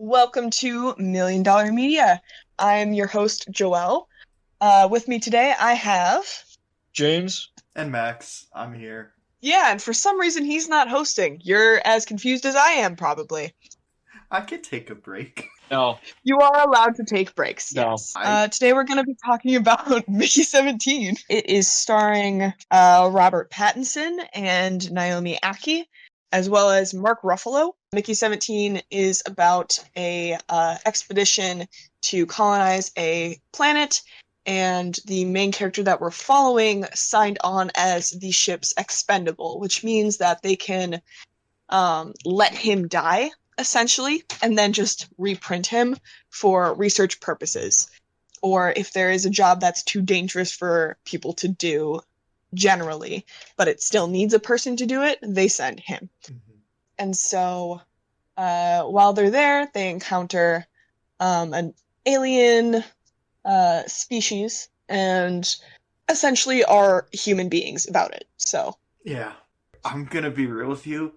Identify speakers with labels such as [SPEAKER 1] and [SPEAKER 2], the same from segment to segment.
[SPEAKER 1] Welcome to Million Dollar Media. I'm your host, Joelle. With me today, I have.
[SPEAKER 2] James?
[SPEAKER 3] And Max, I'm here.
[SPEAKER 1] Yeah, and for some reason, he's not hosting. You're as confused as I am, probably.
[SPEAKER 3] I could take a break.
[SPEAKER 2] No.
[SPEAKER 1] You are allowed to take breaks,
[SPEAKER 2] No.
[SPEAKER 1] yes. Today, we're going to be talking about Mickey 17. It is starring Robert Pattinson and Naomi Ackie, as well as Mark Ruffalo. Mickey 17 is about a expedition to colonize a planet, and the main character that we're following signed on as the ship's expendable, which means that they can let him die, essentially, and then just reprint him for research purposes. Or if there is a job that's too dangerous for people to do generally, but it still needs a person to do it, they send him.
[SPEAKER 3] Mm-hmm.
[SPEAKER 1] And so while they're there, they encounter an alien species and essentially are human beings about it. So
[SPEAKER 3] Yeah. I'm gonna be real with you.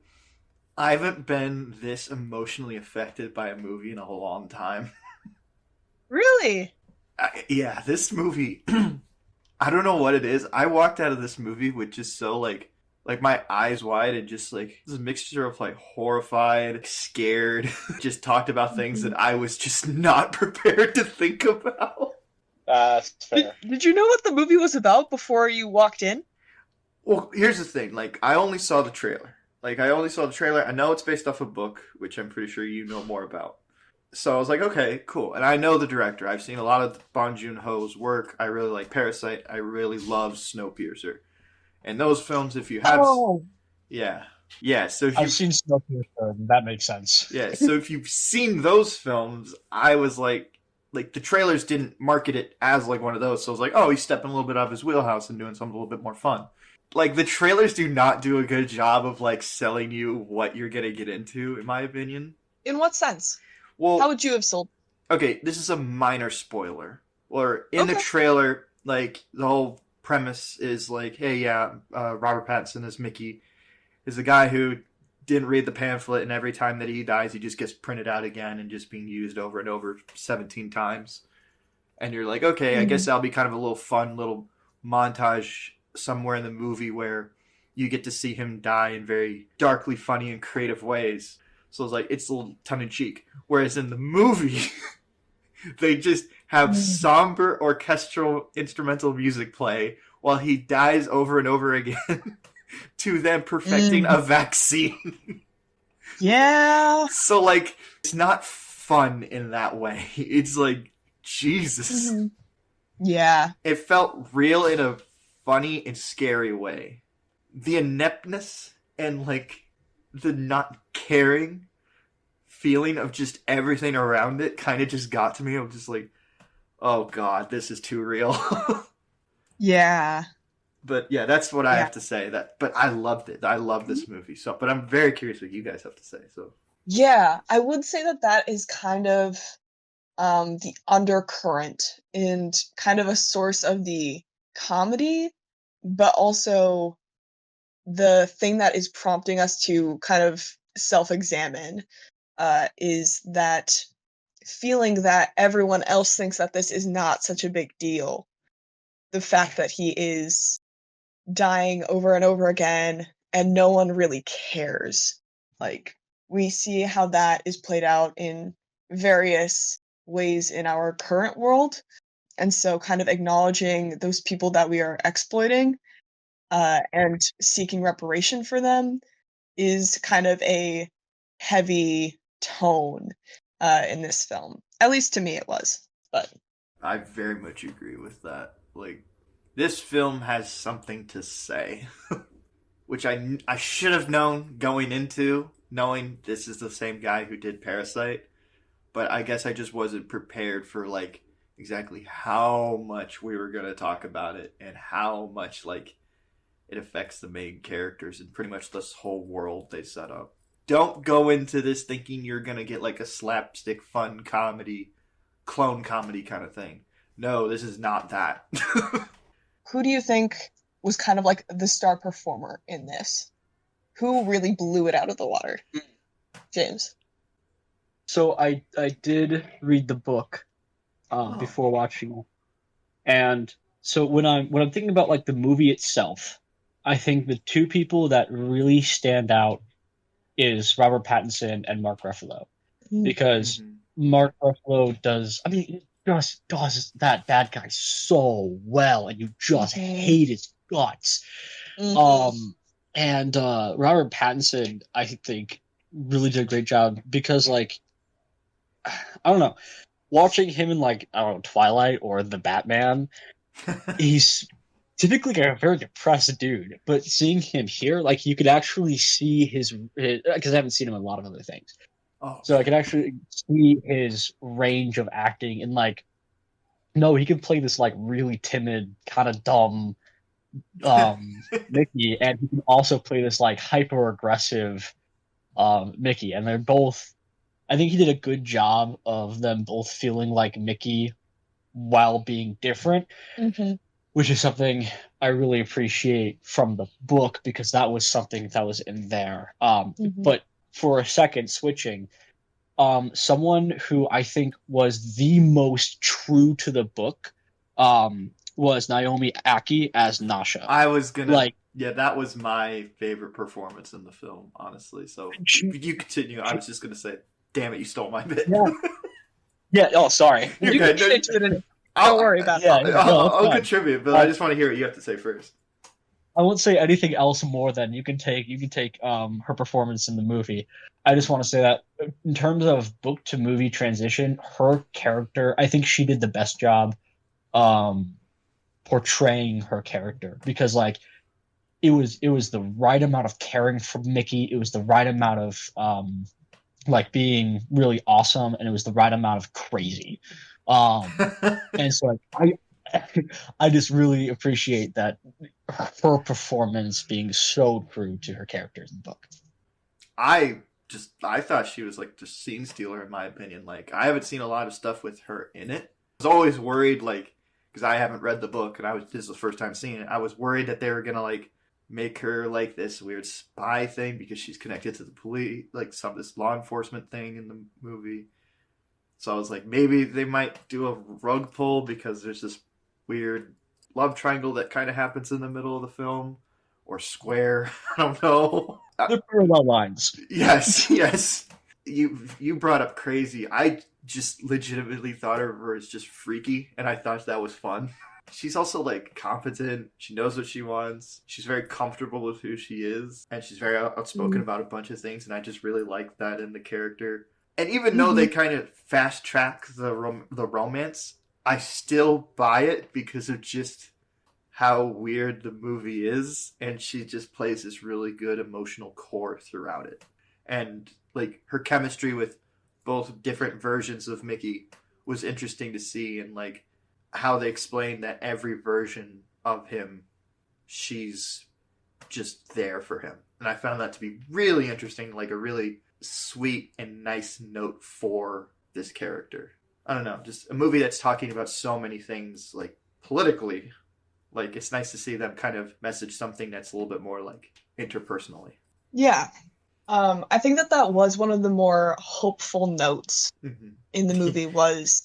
[SPEAKER 3] I haven't been this emotionally affected by a movie in a long time.
[SPEAKER 1] really,
[SPEAKER 3] Yeah, this movie, I don't know what it is. I walked out of this movie with just so like my eyes wide and just like this mixture of like horrified, scared, just talked about things that I was just not prepared to think about.
[SPEAKER 2] That's fair.
[SPEAKER 1] did you know what the movie was about before you walked in?
[SPEAKER 3] Well, here's the thing. Like, I only saw the trailer. I know it's based off a book, which I'm pretty sure you know more about. So I was like, okay, cool. And I know the director. I've seen a lot of Bong Joon-ho's work. I really like Parasite. I really love Snowpiercer. And those films, if you have...
[SPEAKER 1] Oh,
[SPEAKER 3] Yeah. Yeah, so if
[SPEAKER 2] I've
[SPEAKER 3] you've...
[SPEAKER 2] seen Snowpiercer, and that makes sense.
[SPEAKER 3] Yeah, so if you've seen those films, I was like, the trailers didn't market it as, like, one of those. So I was like, oh, he's stepping a little bit out of his wheelhouse and doing something a little bit more fun. Like, the trailers do not do a good job of, like, selling you what you're gonna get into, in my opinion.
[SPEAKER 1] in what sense? How
[SPEAKER 3] Well,
[SPEAKER 1] would you have sold?
[SPEAKER 3] okay, this is a minor spoiler. Or in the
[SPEAKER 1] Okay.
[SPEAKER 3] trailer, like, the whole premise is like, hey, yeah, Robert Pattinson as Mickey is a guy who didn't read the pamphlet, and every time that he dies, he just gets printed out again and just being used over and over 17 times. And you're like, okay, I guess that'll be kind of a little fun little montage somewhere in the movie where you get to see him die in very darkly funny and creative ways. So it's like, it's a little tongue-in-cheek. Whereas in the movie, they just have somber orchestral instrumental music play while he dies over and over again to them perfecting a vaccine.
[SPEAKER 1] Yeah.
[SPEAKER 3] So, like, it's not fun in that way. It's like, Jesus.
[SPEAKER 1] Mhm. Yeah.
[SPEAKER 3] It felt real in a funny and scary way. The ineptness and, like, the not caring feeling of just everything around it kind of just got to me. I was just like, oh god, this is too real.
[SPEAKER 1] Yeah.
[SPEAKER 3] But yeah, that's what I
[SPEAKER 1] Yeah.
[SPEAKER 3] have to say. But I loved it. I love this movie. So, but I'm very curious what you guys have to say. So,
[SPEAKER 1] Yeah. I would say that that is kind of the undercurrent and kind of a source of the comedy, but also the thing that is prompting us to kind of self-examine is that feeling that everyone else thinks that this is not such a big deal. The fact that he is dying over and over again and no one really cares. Like, we see how that is played out in various ways in our current world. And so, kind of acknowledging those people that we are exploiting and seeking reparation for them is kind of a heavy tone in this film. At least to me, it was. But
[SPEAKER 3] I very much agree with that. Like, this film has something to say, which I should have known going into knowing this is the same guy who did Parasite, but I guess I just wasn't prepared for like exactly how much we were going to talk about it and how much like it affects the main characters and pretty much this whole world they set up. Don't go into this thinking you're going to get like a slapstick fun comedy, clone comedy kind of thing. No, this is not that.
[SPEAKER 1] who do you think was kind of like the star performer in this? Who really blew it out of the water? James.
[SPEAKER 2] So I did read the book
[SPEAKER 3] Oh.
[SPEAKER 2] before watching it, and so when I'm thinking about like the movie itself, I think the two people that really stand out is Robert Pattinson and Mark Ruffalo
[SPEAKER 1] Mm,
[SPEAKER 2] because
[SPEAKER 3] Hmm.
[SPEAKER 2] Mark Ruffalo does, I mean, he just does that bad guy so well, and you just
[SPEAKER 1] mhm,
[SPEAKER 2] hate his guts.
[SPEAKER 1] mhm,
[SPEAKER 2] Um, and Robert Pattinson, I think, really did a great job because, like, I don't know, watching him in like I don't know Twilight or The Batman, he's typically a very depressed dude, but seeing him here, like, you could actually see his because I haven't seen him in a lot of other things.
[SPEAKER 3] Oh,
[SPEAKER 2] So I could actually see his range of acting and like no, he can play this like really timid, kind of dumb Mickey, and he can also play this like hyper aggressive Mickey. And they're both I think he did a good job of them both feeling like Mickey while being different,
[SPEAKER 1] mhm,
[SPEAKER 2] which is something I really appreciate from the book because that was something that was in there.
[SPEAKER 1] mhm.
[SPEAKER 2] But for a second, switching, someone who I think was the most true to the book was Naomi Aki as Nasha.
[SPEAKER 3] I was gonna.
[SPEAKER 2] Like,
[SPEAKER 3] Yeah, that was my favorite performance in the film, honestly. So
[SPEAKER 2] she,
[SPEAKER 3] you continue. I was just gonna say, damn it, you stole my bit.
[SPEAKER 2] yeah, yeah. Oh, sorry.
[SPEAKER 3] You're
[SPEAKER 1] You can
[SPEAKER 3] good.
[SPEAKER 1] get
[SPEAKER 3] No,
[SPEAKER 1] into it, and don't
[SPEAKER 3] I'll,
[SPEAKER 1] worry about it.
[SPEAKER 2] Yeah, yeah. No, it's
[SPEAKER 3] I'll
[SPEAKER 2] fine.
[SPEAKER 3] contribute, but I
[SPEAKER 2] Uh,
[SPEAKER 3] just want to hear what you have to say first.
[SPEAKER 2] I won't say anything else more than you can take her performance in the movie. I just want to say that in terms of book to movie transition, her character, I think she did the best job um portraying her character because like it was the right amount of caring for Mickey, it was the right amount of like being really awesome, and it was the right amount of crazy. Um and so like, I I just really appreciate that her performance being so true to her characters in the book.
[SPEAKER 3] I thought she was like just scene stealer in my opinion. Like I haven't seen a lot of stuff with her in it. I was always worried like because I haven't read the book and I was this is the first time seeing it. I was worried that they were gonna like make her like this weird spy thing because she's connected to the police, like some this law enforcement thing in the movie. So I was like, maybe they might do a rug pull because there's this weird love triangle that kind of happens in the middle of the film, or square. I don't know.
[SPEAKER 2] The parallel lines.
[SPEAKER 3] Yes, yes. You brought up crazy. I just legitimately thought of her as just freaky, and I thought that was fun. She's also like competent. She knows what she wants. She's very comfortable with who she is, and she's very outspoken
[SPEAKER 1] Mhm,
[SPEAKER 3] about a bunch of things. And I just really like that in the character. And even though they
[SPEAKER 1] mhm,
[SPEAKER 3] kind of fast track the romance, I still buy it because of just how weird the movie is, and she just plays this really good emotional core throughout it. And like her chemistry with both different versions of Mickey was interesting to see, and like how they explained that every version of him, she's just there for him. And I found that to be really interesting, like a really sweet and nice note for this character. I don't know, just a movie that's talking about so many things, like politically, like it's nice to see them kind of message something that's a little bit more like interpersonally.
[SPEAKER 1] yeah. I think that that was one of the more hopeful notes in the
[SPEAKER 3] Mm-hmm.
[SPEAKER 1] movie was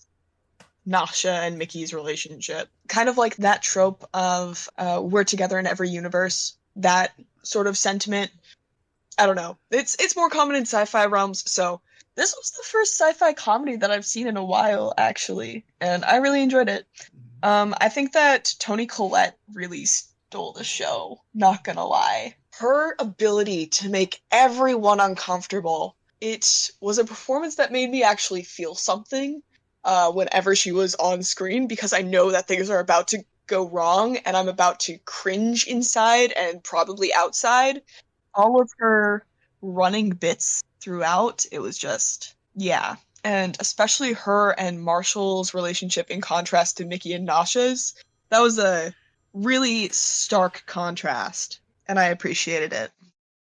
[SPEAKER 1] Nasha and Mickey's relationship. Kind of like that trope of we're together in every universe. That sort of sentiment. I don't know. It's more common in sci-fi realms, so this was the first sci-fi comedy that I've seen in a while, actually, and I really enjoyed it. I think that Toni Collette really stole the show, not gonna lie. Her ability to make everyone uncomfortable, it was a performance that made me actually feel something whenever she was on screen because I know that things are about to go wrong and I'm about to cringe inside and probably outside. All of her running bits throughout, it was just, yeah. And especially her and Marshall's relationship in contrast to Mickey and Nasha's, that was a really stark contrast, and I appreciated it.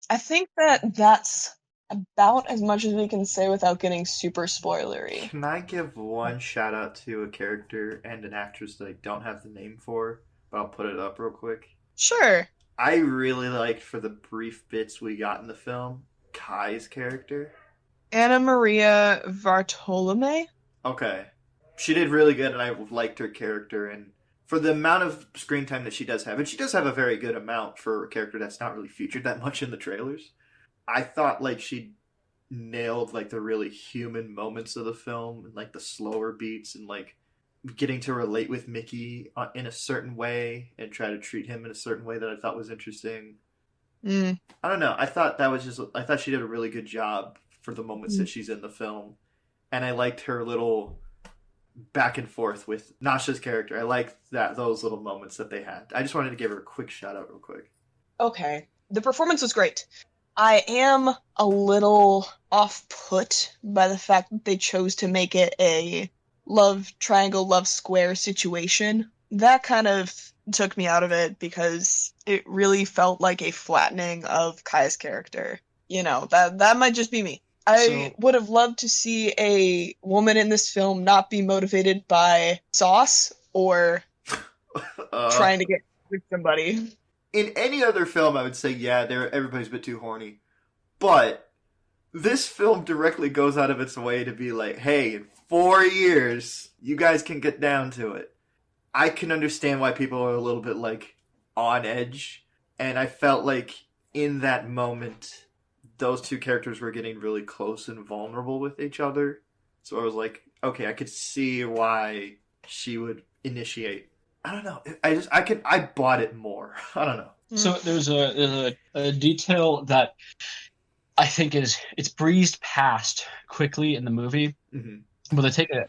[SPEAKER 1] I think that that's about as much as we can say without getting super spoilery.
[SPEAKER 3] Can I give one shout out to a character and an actress that I don't have the name for, but I'll put it up real quick?
[SPEAKER 1] Sure.
[SPEAKER 3] I really liked for the brief bits we got in the film Kai's character.
[SPEAKER 1] Anna Maria Vartolome.
[SPEAKER 3] Okay. She did really good, and I liked her character. And for the amount of screen time that she does have, and she does have a very good amount for a character that's not really featured that much in the trailers, I thought like she nailed like the really human moments of the film and like the slower beats and like getting to relate with Mickey in a certain way and try to treat him in a certain way that I thought was interesting.
[SPEAKER 1] Mm.
[SPEAKER 3] I don't know. I thought she did a really good job for the moments that she's in the film. And I liked her little back and forth with Nasha's character. I liked those little moments that they had. I just wanted to give her a quick shout out real quick.
[SPEAKER 1] Okay. The performance was great. I am a little off-put by the fact that they chose to make it a love triangle, love square situation. That kind of took me out of it because it really felt like a flattening of Kai's character. You know, that might just be me. I would have loved to see a woman in this film not be motivated by sauce or trying to get with somebody.
[SPEAKER 3] In any other film, I would say, yeah, everybody's a bit too horny. But this film directly goes out of its way to be like, hey, in 4 years, you guys can get down to it. I can understand why people are a little bit, like, on edge. And I felt like in that moment, those two characters were getting really close and vulnerable with each other. So I was like, okay, I could see why she would initiate. I don't know. I bought it more. I don't know.
[SPEAKER 2] So there's a detail that I think it's breezed past quickly in the movie, but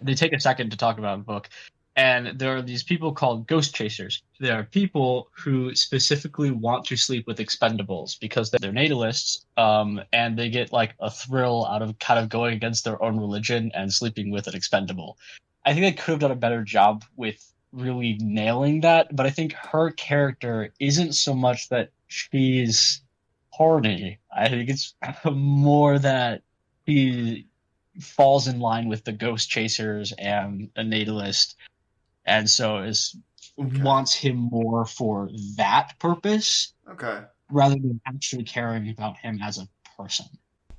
[SPEAKER 2] they take a second to talk about in the book. And there are these people called ghost chasers. There are people who specifically want to sleep with expendables because they're natalists, and they get like a thrill out of kind of going against their own religion and sleeping with an expendable. I think they could have done a better job with really nailing that, but I think her character isn't so much that she's horny. I think it's more that she falls in line with the ghost chasers and a natalist, and so wants him more for that purpose.
[SPEAKER 3] Okay.
[SPEAKER 2] Rather than actually caring about him as a person.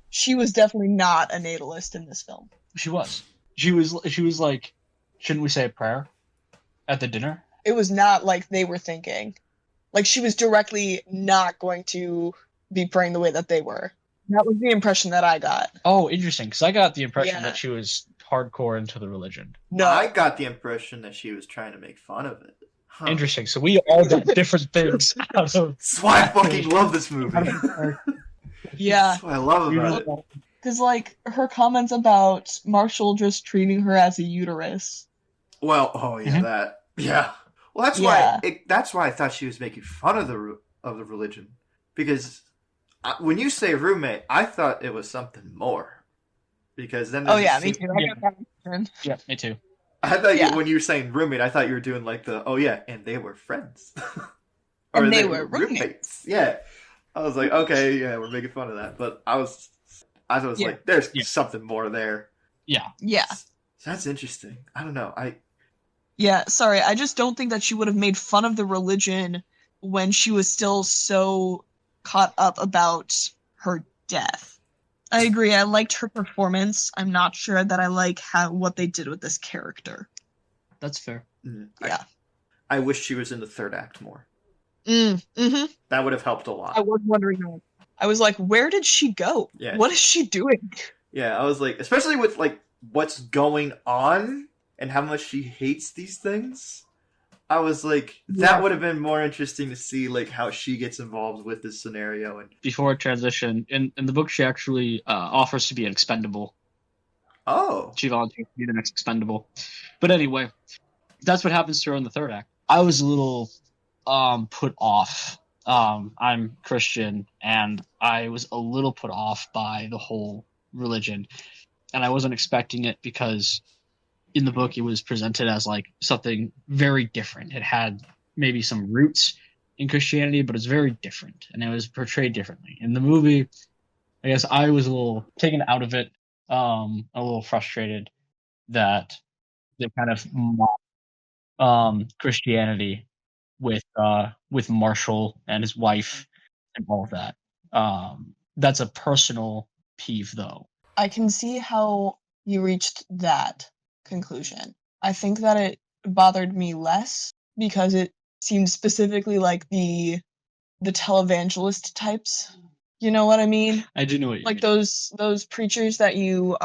[SPEAKER 1] She was definitely not a natalist in this film.
[SPEAKER 2] She was. She was like, shouldn't we say a prayer at the dinner?
[SPEAKER 1] It was not like they were thinking. Like, she was directly not going to be praying the way that they were. That was the impression that I got.
[SPEAKER 2] Oh, interesting, because I got the impression that she was hardcore into the religion.
[SPEAKER 3] No. I got the impression that she was trying to make fun of it. Huh.
[SPEAKER 2] Interesting. So we all got different things out of.
[SPEAKER 3] That's why I fucking love this movie.
[SPEAKER 1] Yeah.
[SPEAKER 3] That's what I love about it.
[SPEAKER 1] Because, like, her comments about Marshall just treating her as a uterus.
[SPEAKER 3] Well, oh yeah, that. Yeah. Well, that's why I thought she was making fun of the religion, because when you say roommate, I thought it was something more. Because then.
[SPEAKER 1] Oh yeah, me too. I got that.
[SPEAKER 2] Yeah, me too.
[SPEAKER 3] I thought when you were saying roommate, I thought you were doing like and they were friends.
[SPEAKER 1] Or and they were roommates.
[SPEAKER 3] Yeah. I was like, okay, yeah, we're making fun of that. But I was like, there's something more there.
[SPEAKER 2] Yeah.
[SPEAKER 1] Yeah.
[SPEAKER 3] That's interesting. I don't know.
[SPEAKER 1] Yeah, sorry. I just don't think that she would have made fun of the religion when she was still so caught up about her death. I agree. I liked her performance. I'm not sure that I like what they did with this character.
[SPEAKER 2] That's fair.
[SPEAKER 1] Yeah.
[SPEAKER 3] I wish she was in the third act more.
[SPEAKER 1] Mm-hmm.
[SPEAKER 3] That would have helped a lot.
[SPEAKER 1] I was wondering that. I was like, where did she go?
[SPEAKER 3] Yeah.
[SPEAKER 1] What is she doing?
[SPEAKER 3] Yeah, I was like, especially with like what's going on and how much she hates these things. I was like, that would have been more interesting to see, like, how she gets involved with this scenario. And
[SPEAKER 2] before transition, in the book, she actually offers to be an expendable.
[SPEAKER 3] Oh.
[SPEAKER 2] She volunteers to be the next expendable. But anyway, that's what happens to her in the third act. I was a little put off. I'm Christian, and I was a little put off by the whole religion. And I wasn't expecting it because in the book, it was presented as like something very different. It had maybe some roots in Christianity, but it's very different, and it was portrayed differently. In the movie, I guess I was a little taken out of it, a little frustrated that they kind of mocked Christianity with Marshall and his wife and all of that. That's a personal peeve, though.
[SPEAKER 1] I can see how you reached that conclusion. I think that it bothered me less because it seemed specifically like the televangelist types. You know what I mean?
[SPEAKER 2] I do know what you
[SPEAKER 1] Like
[SPEAKER 2] mean.
[SPEAKER 1] those preachers that you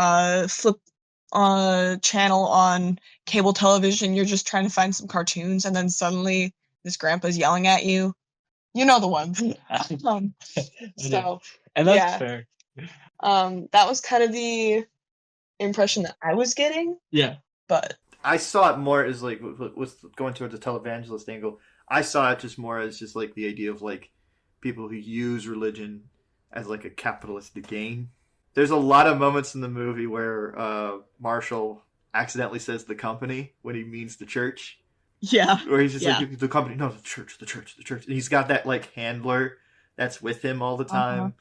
[SPEAKER 1] flip a channel on cable television, you're just trying to find some cartoons, and then suddenly this grandpa's yelling at you. You know the ones. um, so
[SPEAKER 2] And that's
[SPEAKER 1] yeah,
[SPEAKER 2] fair.
[SPEAKER 1] that was kind of the impression that I was getting.
[SPEAKER 2] Yeah.
[SPEAKER 1] But
[SPEAKER 3] I saw it more as like with going towards the televangelist angle. I saw it just more as just like the idea of like people who use religion as like a capitalistic gain. There's a lot of moments in the movie where Marshall accidentally says the company when he means the church.
[SPEAKER 1] yeah,
[SPEAKER 3] Where he's just
[SPEAKER 1] yeah.
[SPEAKER 3] like the company, no, the church. And he's got that like handler that's with him all the time.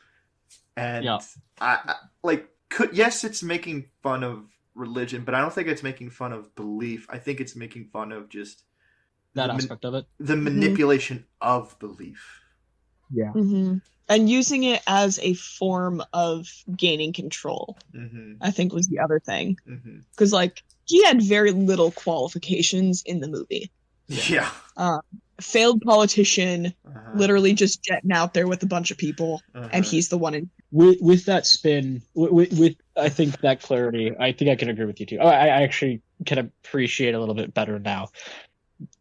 [SPEAKER 3] And
[SPEAKER 2] Yeah.
[SPEAKER 3] I like yes, it's making fun of religion, but I don't think it's making fun of belief. I think it's making fun of just
[SPEAKER 2] That aspect of it.
[SPEAKER 3] the manipulation of belief.
[SPEAKER 2] Yeah.
[SPEAKER 1] Mm-hmm. And using it as a form of gaining control, I think was the other thing. Because like he had very little qualifications in the movie.
[SPEAKER 3] Yeah.
[SPEAKER 1] Failed politician, literally just jetting out there with a bunch of people, and he's the one in.
[SPEAKER 2] With that spin, with I think that clarity, I think I can agree with you too. I actually can appreciate a little bit better now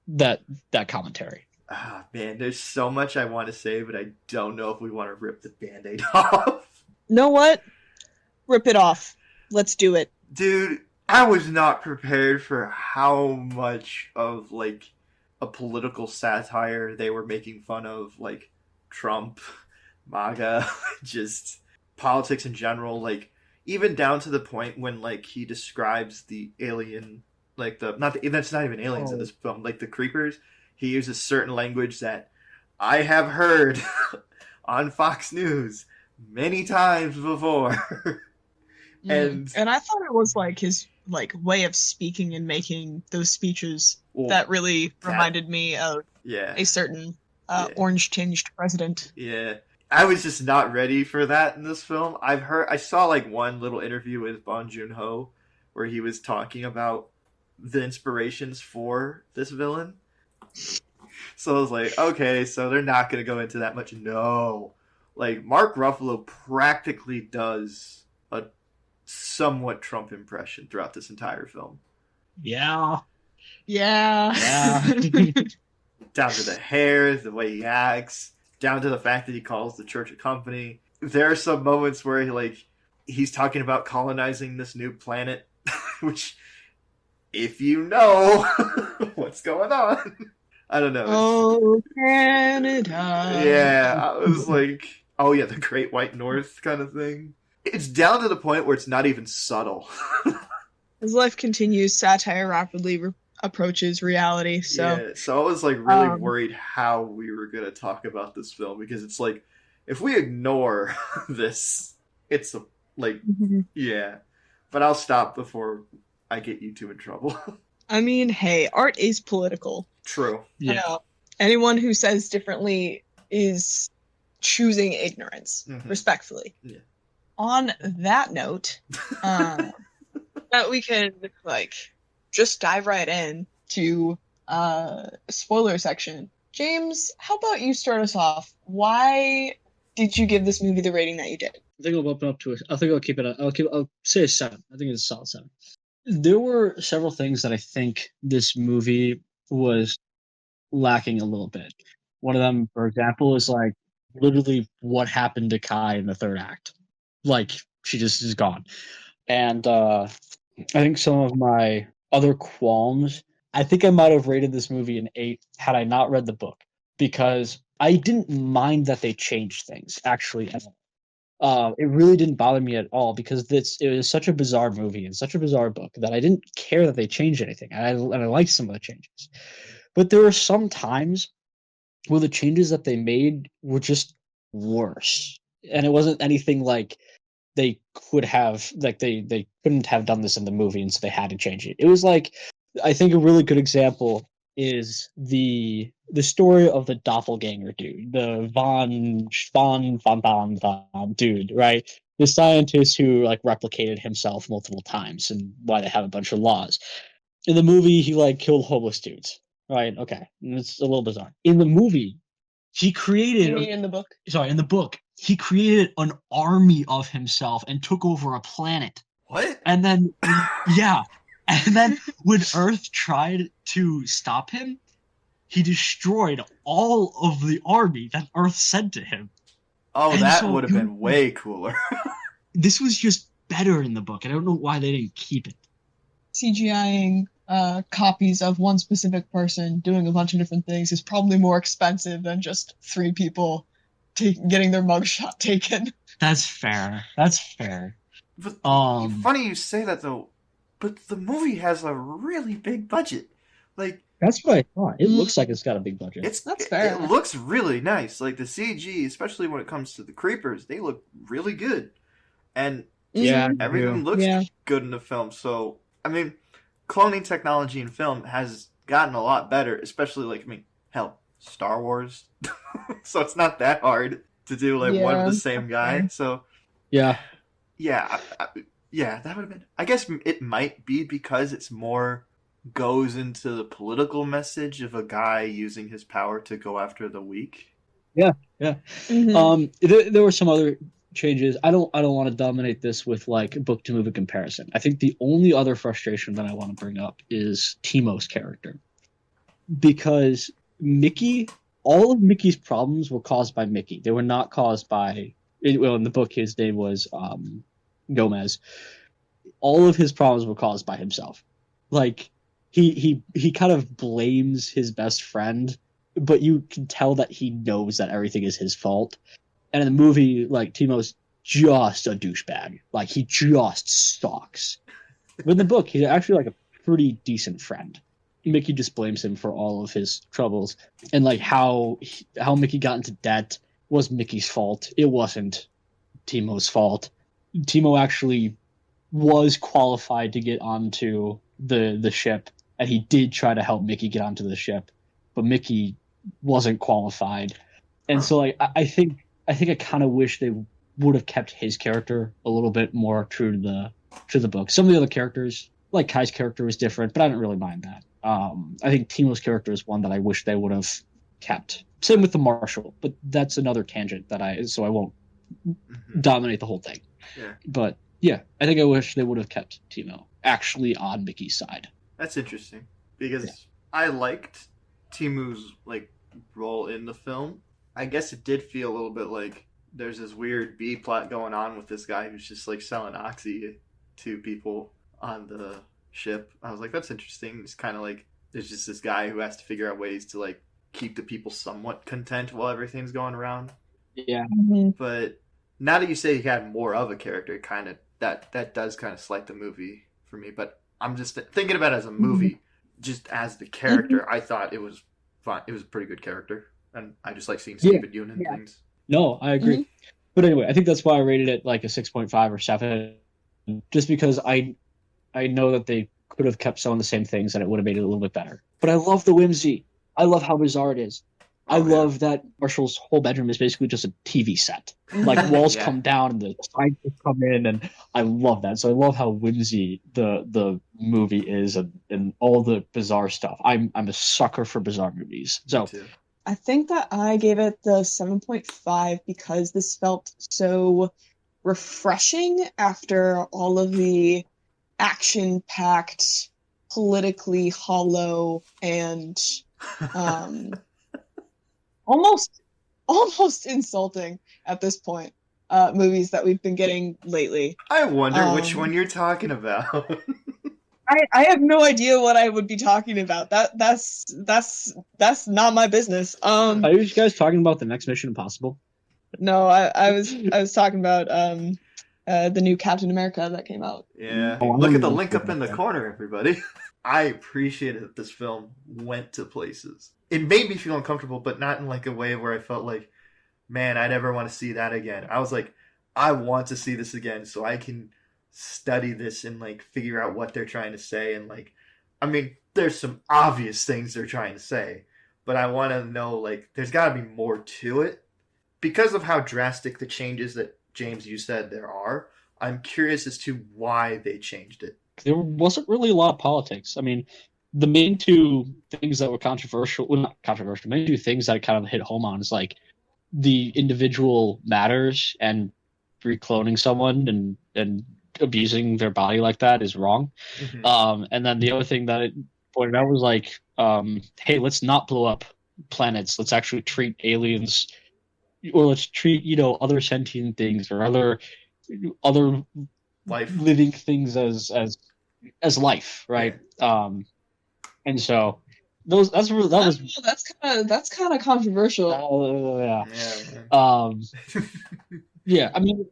[SPEAKER 2] that commentary.
[SPEAKER 3] Ah, man, there's so much I want to say, but I don't know if we want to rip the Band-Aid off.
[SPEAKER 1] Know what? Rip it off. Let's do it.
[SPEAKER 3] Dude, I was not prepared for how much of like a political satire they were making fun of, like Trump, MAGA, just politics in general, like even down to the point when like he describes the alien, like that's not even aliens in this film, like the creepers. He uses certain language that I have heard on Fox News many times before. And
[SPEAKER 1] I thought it was like his like way of speaking and making those speeches that really reminded me of a certain orange tinged president.
[SPEAKER 3] Yeah. I was just not ready for that in this film. I saw like one little interview with Bong Joon-ho where he was talking about the inspirations for this villain. So I was like, okay, so they're not going to go into that much. No. Like, Mark Ruffalo practically does a somewhat Trump impression throughout this entire film.
[SPEAKER 2] Yeah.
[SPEAKER 1] Yeah.
[SPEAKER 3] Down to the hair, the way he acts, down to the fact that he calls the church a company. There are some moments where he's talking about colonizing this new planet, which, if you know what's going on, I don't know.
[SPEAKER 1] Oh, Canada.
[SPEAKER 3] Yeah, I was like, oh yeah, the Great White North kind of thing. It's down to the point where it's not even subtle.
[SPEAKER 1] As life continues, satire rapidly approaches reality. So
[SPEAKER 3] I was like really worried how we were going to talk about this film, because it's like, if we ignore this, it's yeah. But I'll stop before I get you two in trouble.
[SPEAKER 1] I mean, hey, art is political.
[SPEAKER 3] True.
[SPEAKER 1] Yeah. Anyone who says differently is choosing ignorance, respectfully.
[SPEAKER 3] Yeah.
[SPEAKER 1] On that note, that we can just dive right in to spoiler section. James, how about you start us off? Why did you give this movie the rating that you did?
[SPEAKER 2] I think I'll open up to it. I think I'll keep it. I'll say a 7. I think it's a solid 7. There were several things that I think this movie was lacking a little bit. One of them, for example, is like literally what happened to Kai in the third act. Like, she just is gone. And I think some of my other qualms, I think I might have rated this movie an 8 had I not read the book, because I didn't mind that they changed things, actually. It really didn't bother me at all, because it was such a bizarre movie and such a bizarre book that I didn't care that they changed anything. And I liked some of the changes. But there were some times where the changes that they made were just worse. And it wasn't anything like they could have, like they couldn't have done this in the movie, and so they had to change it. It was like, I think a really good example is the story of the doppelganger dude, the von dude, right? the scientist who like replicated himself multiple times and why they have a bunch of laws. In the movie, he like killed homeless dudes. Right? Okay, and it's a little bizarre. In the movie, he
[SPEAKER 1] You
[SPEAKER 2] created
[SPEAKER 1] mean in the book?
[SPEAKER 2] sorry, in the book, he created an army of himself and took over a planet.
[SPEAKER 3] What?
[SPEAKER 2] And then, yeah, and then when Earth tried to stop him, he destroyed all of the army that Earth sent to him.
[SPEAKER 3] Oh,
[SPEAKER 2] And
[SPEAKER 3] that
[SPEAKER 2] so
[SPEAKER 3] would have been way cooler.
[SPEAKER 2] this was just better in the book. I don't know why they didn't keep it.
[SPEAKER 1] CGIing copies of one specific person doing a bunch of different things is probably more expensive than just 3 people getting their mugshot taken.
[SPEAKER 2] That's fair. That's fair.
[SPEAKER 3] But
[SPEAKER 2] Um,
[SPEAKER 3] funny you say that though. But the movie has a really big budget. Like
[SPEAKER 2] that's what I thought. It looks like it's got a big budget.
[SPEAKER 1] That's fair.
[SPEAKER 3] It looks really nice. Like the CG, especially when it comes to the creepers, they look really good, and
[SPEAKER 2] Yeah,
[SPEAKER 3] everything looks
[SPEAKER 1] Yeah.
[SPEAKER 3] good in the film. So I mean, cloning technology in film has gotten a lot better. Especially like hell, Star Wars. So it's not that hard to do like one of the same guy. So
[SPEAKER 2] yeah.
[SPEAKER 3] yeah, yeah, that would have been. I guess it might be because it's more goes into the political message of a guy using his power to go after the weak.
[SPEAKER 1] Mhm.
[SPEAKER 2] There were some other changes. I don't want to dominate this with like book to movie comparison. I think the only other frustration that I want to bring up is Timo's character. Because Mickey, all of Mickey's problems were caused by Mickey. They were not caused by well, in the book his name was Gomez. All of his problems were caused by himself. Like he kind of blames his best friend, but you can tell that he knows that everything is his fault. And in the movie, like Timo's just a douchebag. Like he just sucks. But in the book, he's actually like a pretty decent friend. Mickey just blames him for all of his troubles, and like how Mickey got into debt was Mickey's fault. It wasn't Timo's fault. Timo actually was qualified to get onto the ship, and he did try to help Mickey get onto the ship, but Mickey wasn't qualified. And so like I kind of wish they would have kept his character a little bit more true to the book. Some of the other characters, like Kai's character, was different, but I didn't really mind that. I think Timo's character is one that I wish they would have kept. Same with the Marshal, but that's another tangent so I won't dominate the whole thing.
[SPEAKER 3] Yeah.
[SPEAKER 2] But yeah, I think I wish they would have kept Timo actually on Mickey's side.
[SPEAKER 3] That's interesting because I liked Timu's like role in the film. I guess it did feel a little bit like there's this weird B plot going on with this guy who's just like selling oxy to people on the ship. I was like, that's interesting. It's kind of like there's just this guy who has to figure out ways to like keep the people somewhat content while everything's going around.
[SPEAKER 2] Yeah.
[SPEAKER 3] But now that you say he had more of a character, kind of that does kind of slight the movie for me. But I'm just thinking about it as a movie, just as the character. I thought it was fine. It was a pretty good character, and I just like seeing Stephen Yeun and things.
[SPEAKER 2] No, I agree. But anyway, I think that's why I rated it like a 6.5 or 7, just because I know that they could have kept some of the same things and it would have made it a little bit better. But I love the whimsy. I love how bizarre it is. I love that Marshall's whole bedroom is basically just a TV set. Like walls come down and the scientists come in, and I love that. So I love how whimsy the movie is and all the bizarre stuff. I'm a sucker for bizarre movies. So
[SPEAKER 1] I think that I gave it the 7.5 because this felt so refreshing after all of the action-packed, politically hollow, and almost insulting at this point movies that we've been getting lately.
[SPEAKER 3] I wonder which one you're talking about.
[SPEAKER 1] I have no idea what I would be talking about. That's not my business.
[SPEAKER 2] Are you guys talking about the next Mission Impossible?
[SPEAKER 1] No, I was talking about the new Captain America that came out.
[SPEAKER 3] Yeah. Look at the link up in the corner, everybody. I appreciated that this film went to places. It made me feel uncomfortable, but not in like a way where I felt like, man, I never want to see that again. I was like, I want to see this again so I can study this and like figure out what they're trying to say. And like, I mean, there's some obvious things they're trying to say, but I want to know like there's got to be more to it because of how drastic the changes that James, you said there are. I'm curious as to why they changed it.
[SPEAKER 2] There wasn't really a lot of politics. I mean, the main two things that were controversial, well, not controversial, main two things that kind of hit home on is like the individual matters and recloning someone and abusing their body like that is wrong.
[SPEAKER 3] Mm-hmm.
[SPEAKER 2] And then the other thing that it pointed out was like, hey, let's not blow up planets. Let's actually treat aliens, or let's treat other sentient things or other
[SPEAKER 3] Life.
[SPEAKER 2] living things as life, right?
[SPEAKER 3] Yeah.
[SPEAKER 2] And so those that was
[SPEAKER 1] That's kind of controversial.
[SPEAKER 2] yeah.
[SPEAKER 3] Yeah.
[SPEAKER 2] Yeah. I mean,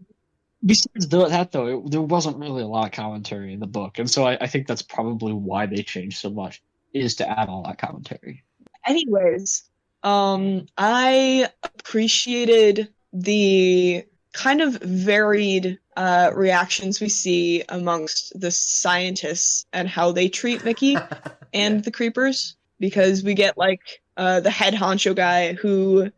[SPEAKER 2] besides that though, there wasn't really a lot of commentary in the book, and so I think that's probably why they changed so much, is to add all that commentary.
[SPEAKER 1] Anyways, I appreciated the kind of varied reactions we see amongst the scientists and how they treat Mickey and
[SPEAKER 3] Yeah.
[SPEAKER 1] the creepers, because we get like the head honcho guy who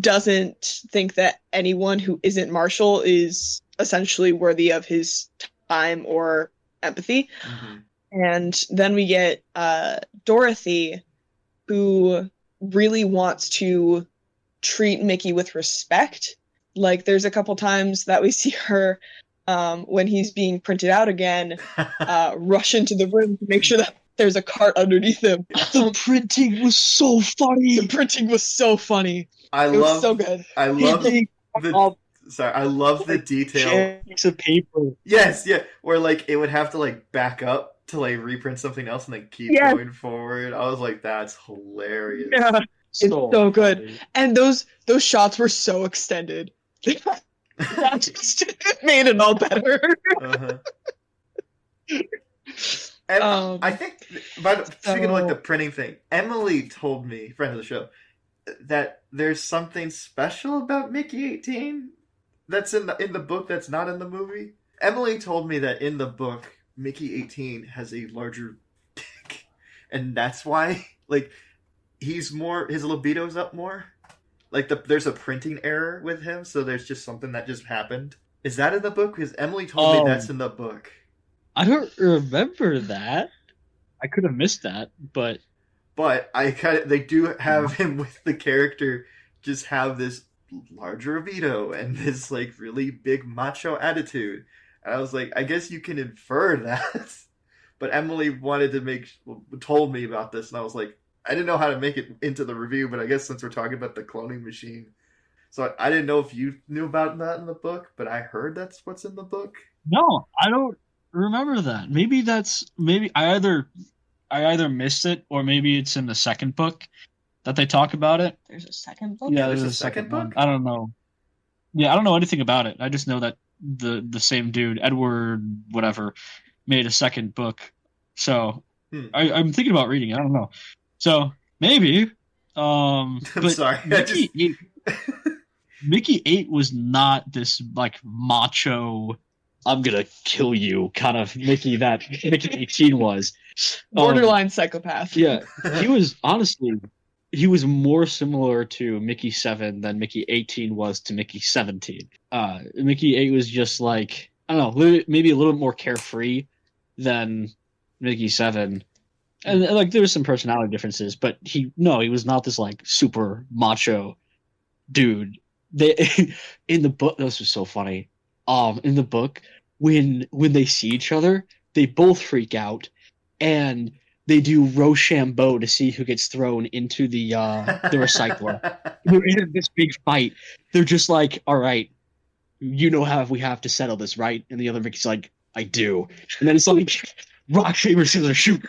[SPEAKER 1] doesn't think that anyone who isn't Marshall is essentially worthy of his time or empathy.
[SPEAKER 3] Mm-hmm.
[SPEAKER 1] And then we get Dorothy, who really wants to treat Mickey with respect. Like, there's a couple times that we see her, when he's being printed out again, rush into the room to make sure that there's a cart underneath him.
[SPEAKER 2] The printing was so funny.
[SPEAKER 1] The printing was so funny.
[SPEAKER 3] I
[SPEAKER 1] It
[SPEAKER 3] love.
[SPEAKER 1] was so good.
[SPEAKER 3] I love
[SPEAKER 2] He
[SPEAKER 3] the. Sorry, I love the detail.
[SPEAKER 2] piece of paper.
[SPEAKER 3] Yes, yeah, where like it would have to like back up to like reprint something else and then keep
[SPEAKER 1] Yes.
[SPEAKER 3] going forward. I was like, that's hilarious.
[SPEAKER 1] Yeah, it's so good.
[SPEAKER 2] funny.
[SPEAKER 1] And those shots were so extended. That just made it all better.
[SPEAKER 3] Uh-huh. And I think, speaking of like the printing thing, Emily told me, friend of the show, that there's something special about Mickey 18 that's in the book that's not in the movie. Emily told me that in the book, Mickey 18 has a larger dick, and that's why like his libido's up more. Like there's a printing error with him, so there's just something that just happened. Is that in the book? Because Emily told me that's in the book.
[SPEAKER 2] I don't remember that. I could have missed that, but
[SPEAKER 3] they do have him with the character just have this larger libido and this like really big macho attitude. And I was like, I guess you can infer that. But Emily told me about this, and I was like, I didn't know how to make it into the review, but I guess since we're talking about the cloning machine, so I didn't know if you knew about that in the book, but I heard that's what's in the book.
[SPEAKER 2] no, I don't remember that. Maybe I either missed it, or maybe it's in the second book that they talk about it.
[SPEAKER 1] There's a second book?
[SPEAKER 2] Yeah,
[SPEAKER 3] there's
[SPEAKER 2] there's
[SPEAKER 3] a
[SPEAKER 2] a second
[SPEAKER 3] second
[SPEAKER 2] one.
[SPEAKER 3] book?
[SPEAKER 2] I don't know. Yeah, I don't know anything about it. I just know that the same dude, Edward whatever, made a second book. So I'm thinking about reading it. I don't know. So maybe.
[SPEAKER 3] I'm
[SPEAKER 2] But
[SPEAKER 3] sorry.
[SPEAKER 2] Mickey 8 was not this like macho, I'm gonna kill you kind of Mickey that Mickey 18 was.
[SPEAKER 1] Borderline psychopath.
[SPEAKER 2] Yeah, he was more similar to Mickey 7 than Mickey 18 was to Mickey 17. Mickey 8 was just like, I don't know, maybe a little bit more carefree than Mickey 7. And like there was some personality differences, but he was not this like super macho dude. In the book, this was so funny. In the book, when they see each other, they both freak out, and they do Rochambeau to see who gets thrown into the recycler. They're in this big fight. They're just like, all right, you know how we have to settle this, right? And the other Mickey's like, I do. And then it's like, rock, paper, scissors, shoot.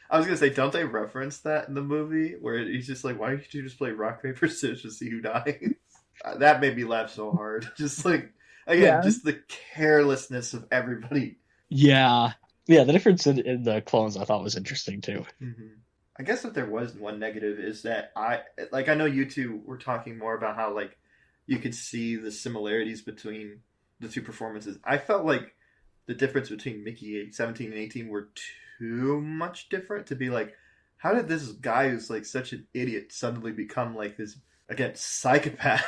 [SPEAKER 3] I was gonna say, don't they reference that in the movie where he's just like, "Why don't you just play rock paper scissors to see who dies?" That made me laugh so hard. Just like just the carelessness of everybody.
[SPEAKER 2] Yeah, the difference in the clones I thought was interesting too.
[SPEAKER 3] Mm-hmm. I guess if there was one negative is that I know you two were talking more about how like you could see the similarities between the two performances. I felt like the difference between Mickey 17 and 18 were too much different to be like, how did this guy who's like such an idiot suddenly become like this, again, psychopath?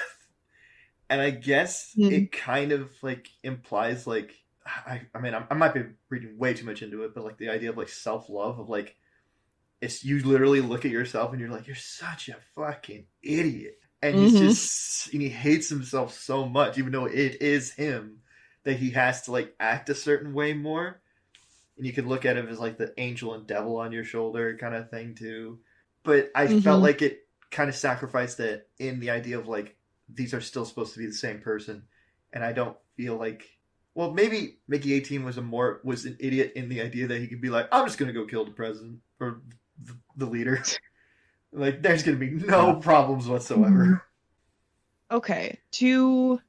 [SPEAKER 3] And I guess
[SPEAKER 1] Mhm.
[SPEAKER 3] it kind of like implies like I mean I might be reading way too much into it, but like the idea of like self love of like it's you literally look at yourself and you're like you're such a fucking idiot, and and he hates himself so much, even though it is him, that he has to like act a certain way more. And you could look at him as like the angel and devil on your shoulder kind of thing too. But I felt
[SPEAKER 1] Mhm.
[SPEAKER 3] like it kind of sacrificed it in the idea of like these are still supposed to be the same person, and I don't feel like. Well, maybe Mickey 18 was an idiot in the idea that he could be like, I'm just gonna go kill the president or the leader. Like, there's gonna be no
[SPEAKER 2] Yeah.
[SPEAKER 3] problems whatsoever.
[SPEAKER 1] Okay, to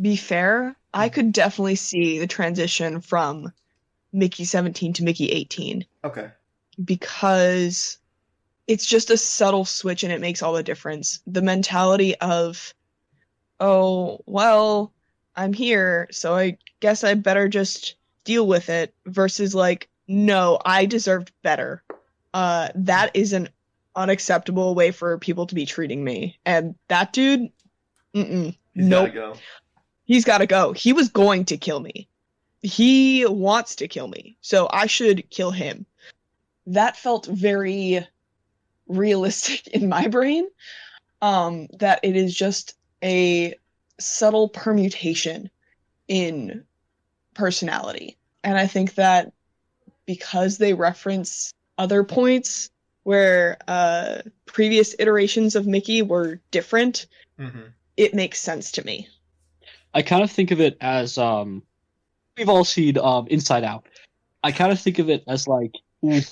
[SPEAKER 1] be fair, I could definitely see the transition from Mickey 17 to Mickey 18
[SPEAKER 3] Okay.
[SPEAKER 1] because it's just a subtle switch and it makes all the difference. The mentality of, oh, well, I'm here, so I guess I better just deal with it versus like, no, I deserved better. That is an unacceptable way for people to be treating me. And that dude,
[SPEAKER 3] He's got to
[SPEAKER 1] nope,
[SPEAKER 3] go.
[SPEAKER 1] he's got to go. He was going to kill me. He wants to kill me, so I should kill him. That felt very realistic in my brain. That it is just a subtle permutation in personality. And I think that because they reference other points where previous iterations of Mickey were different,
[SPEAKER 3] Mm-hmm.
[SPEAKER 1] it makes sense to me.
[SPEAKER 2] I kind of think of it as we've all seen Inside Out. I kind of think of it as like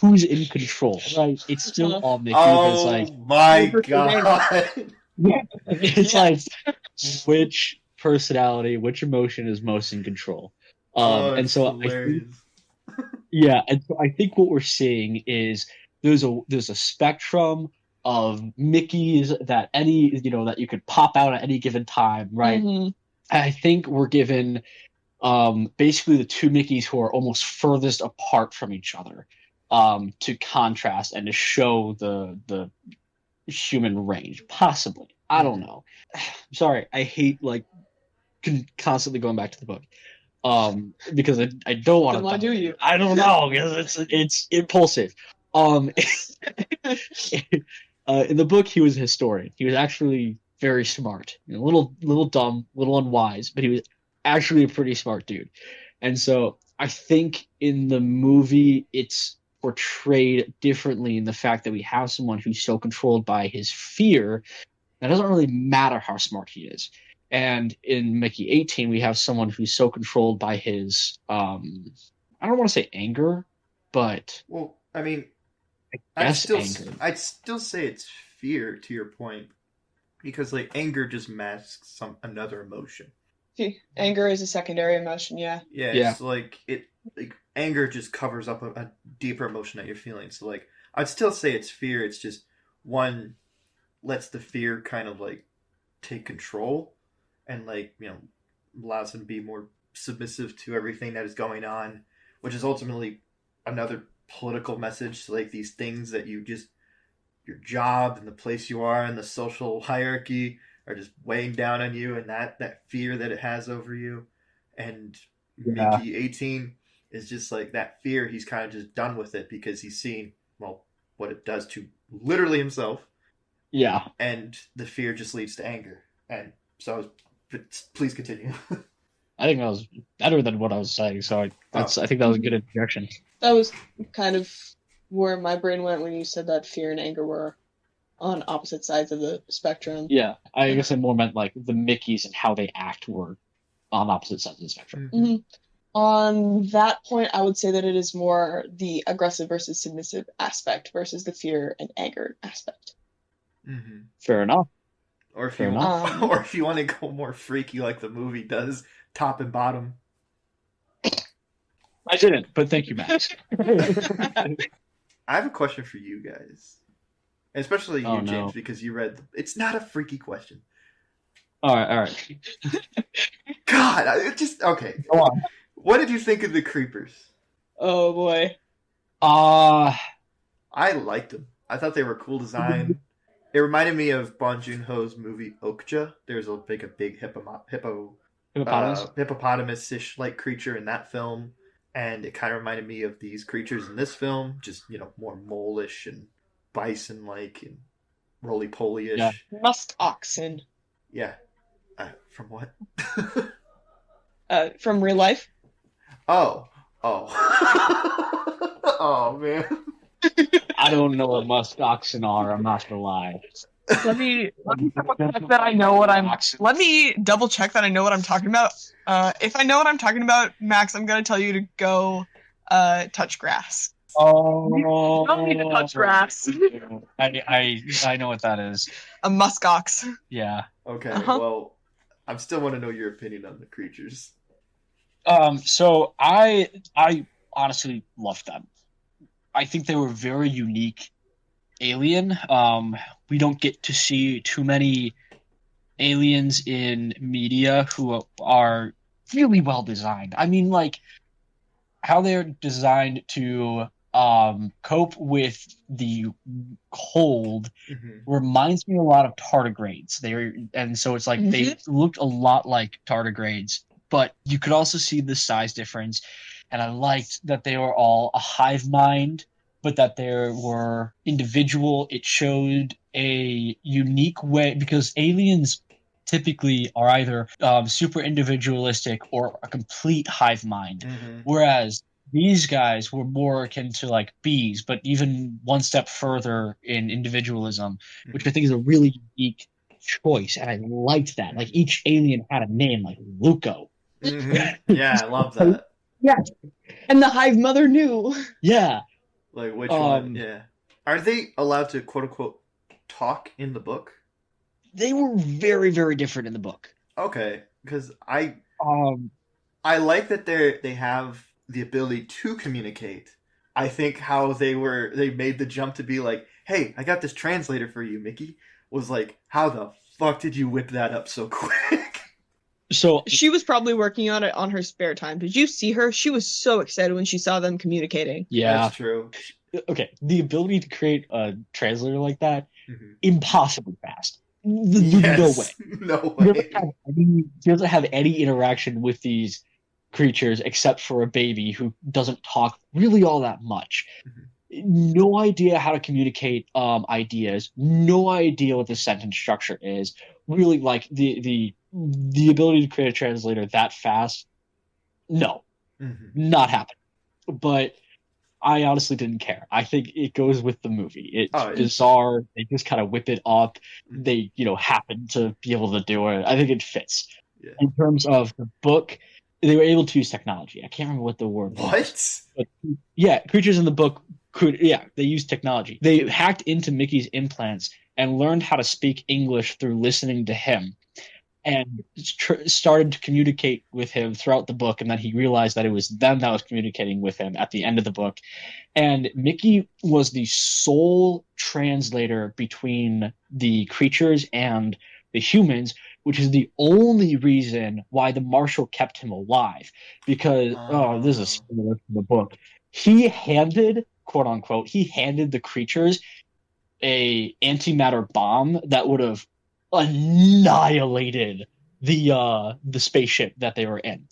[SPEAKER 2] who's in control, right? It's still all Mickey, but it's like
[SPEAKER 3] Oh my
[SPEAKER 1] Overrated.
[SPEAKER 3] god.
[SPEAKER 2] it's
[SPEAKER 1] Yeah.
[SPEAKER 2] like which personality, which emotion is most in control.
[SPEAKER 3] Oh,
[SPEAKER 2] And
[SPEAKER 3] it's
[SPEAKER 2] so I think
[SPEAKER 3] hilarious.
[SPEAKER 2] yeah, and so I think what we're seeing is there's a spectrum of Mickeys that that you could pop out at any given time, right?
[SPEAKER 1] Mm-hmm.
[SPEAKER 2] I think we're given basically the two Mickeys who are almost furthest apart from each other to contrast and to show the human range, possibly. I don't know. Sorry, I hate like constantly going back to the book because I don't want
[SPEAKER 1] Then why
[SPEAKER 2] to.
[SPEAKER 1] do you?
[SPEAKER 2] I don't know because it's impulsive. Um, in the book, he was a historian. He was actually very smart, a little dumb, little unwise, but he was actually a pretty smart dude. And so I think in the movie, it's portrayed differently in the fact that we have someone who's so controlled by his fear that it doesn't really matter how smart he is. And in Mickey 18, we have someone who's so controlled by his I don't want to say anger, but
[SPEAKER 3] Well, I mean,
[SPEAKER 2] I guess anger.
[SPEAKER 3] I'd still say it's fear to your point, because like anger just masks some another emotion.
[SPEAKER 1] Anger is a secondary emotion, yeah.
[SPEAKER 3] Yeah,
[SPEAKER 2] Yeah.
[SPEAKER 3] it's like anger just covers up a deeper emotion that you're feeling. So like I'd still say it's fear. It's just one lets the fear kind of like take control, and like allows him to be more submissive to everything that is going on, which is ultimately another political message to like these things that you just your job and the place you are and the social hierarchy are just weighing down on you, and that fear that it has over you. And
[SPEAKER 2] Yeah.
[SPEAKER 3] Mickey 18 is just like that fear. He's kind of just done with it because he's seen what it does to literally himself,
[SPEAKER 2] Yeah.
[SPEAKER 3] and the fear just leads to anger. And so please continue.
[SPEAKER 2] I think that was better than what I was saying. So I think that was a good interjection.
[SPEAKER 1] That was kind of where my brain went when you said that fear and anger were on opposite sides of the spectrum.
[SPEAKER 2] Yeah, I guess I more meant like the Mickeys and how they act were on opposite sides of the spectrum.
[SPEAKER 1] Mm-hmm. On that point, I would say that it is more the aggressive versus submissive aspect versus the fear and anger aspect.
[SPEAKER 3] Mm-hmm.
[SPEAKER 2] Fair enough.
[SPEAKER 3] Or if
[SPEAKER 2] Fair
[SPEAKER 3] you
[SPEAKER 2] enough.
[SPEAKER 3] or if you want to go more freaky like the movie does, top and bottom.
[SPEAKER 2] I didn't, but thank you, Max.
[SPEAKER 3] I have a question for you guys, especially you,
[SPEAKER 2] Oh,
[SPEAKER 3] James,
[SPEAKER 2] no.
[SPEAKER 3] because you read. It's not a freaky question.
[SPEAKER 2] All right.
[SPEAKER 3] God, it just okay.
[SPEAKER 2] Go on.
[SPEAKER 3] What did you think of the creepers?
[SPEAKER 1] Oh boy.
[SPEAKER 3] I liked them. I thought they were cool design. It reminded me of Bong Joon-ho's movie Okja. There's a big
[SPEAKER 2] Hippopotamus.
[SPEAKER 3] hippopotamus-ish like creature in that film, and it kind of reminded me of these creatures in this film, just more mole-ish and bison-like and
[SPEAKER 2] Yeah.
[SPEAKER 3] roly-poly-ish.
[SPEAKER 1] Musk oxen.
[SPEAKER 3] Yeah. From what?
[SPEAKER 1] From real life.
[SPEAKER 3] Oh. Oh man.
[SPEAKER 2] I don't know what musk oxen are. I'm not gonna lie.
[SPEAKER 1] Let me double check that I know what I'm. Let me double check that I know what I'm talking about. If I know what I'm talking about, Max, I'm gonna tell you to go touch grass.
[SPEAKER 2] Oh,
[SPEAKER 1] You don't need to touch grass.
[SPEAKER 2] I know what that is.
[SPEAKER 1] A muskox.
[SPEAKER 2] Yeah.
[SPEAKER 3] Okay.
[SPEAKER 1] Uh-huh.
[SPEAKER 3] Well, I still want to know your opinion on the creatures.
[SPEAKER 2] So I honestly loved them. I think they were very unique alien. We don't get to see too many aliens in media who are really well designed. I mean, like how they're designed to cope with the cold reminds me a lot of tardigrades. And so it's like they looked a lot like tardigrades, but you could also see the size difference. And I liked that they were all a hive mind, but that they were individual. It showed a unique way because aliens typically are either super individualistic or a complete hive mind, whereas these guys were more akin to like bees, but even one step further in individualism, which I think is a really unique choice, and I liked that. Like each alien had a name, like Luco.
[SPEAKER 3] Yeah, I love that.
[SPEAKER 1] Yeah, and the hive mother knew.
[SPEAKER 2] Yeah.
[SPEAKER 3] Like which one? Yeah. Are they allowed to quote unquote talk in the book?
[SPEAKER 2] They were very, very different in the book.
[SPEAKER 3] Okay, because I like that they have the ability to communicate. I think how they made the jump to be like, hey, I got this translator for you, Mickey, was like, how the fuck did you whip that up so quick?
[SPEAKER 2] So
[SPEAKER 1] she was probably working on it on her spare time. Did you see her? She was so excited when she saw them communicating.
[SPEAKER 2] Yeah,
[SPEAKER 3] that's true.
[SPEAKER 2] Okay, the ability to create a translator like that, impossibly fast. No way.
[SPEAKER 3] No way.
[SPEAKER 2] He doesn't have any interaction with these creatures except for a baby who doesn't talk really all that much. No idea how to communicate ideas. No idea what the sentence structure is. Really, like the ability to create a translator that fast. No, not happening. But I honestly didn't care. I think it goes with the movie. It's bizarre. They just kind of whip it up. They, happen to be able to do it. I think it fits. Yeah. In terms of the book, they were able to use technology. I can't remember what the word was. But yeah, creatures in the book they used technology. They hacked into Mickey's implants and learned how to speak English through listening to him. And started to communicate with him throughout the book, and then he realized that it was them that was communicating with him at the end of the book. And Mickey was the sole translator between the creatures and the humans, which is the only reason why the marshal kept him alive. Because, this is a spoiler from the book. He handed, quote unquote, the creatures a antimatter bomb that would have annihilated the spaceship that they were in.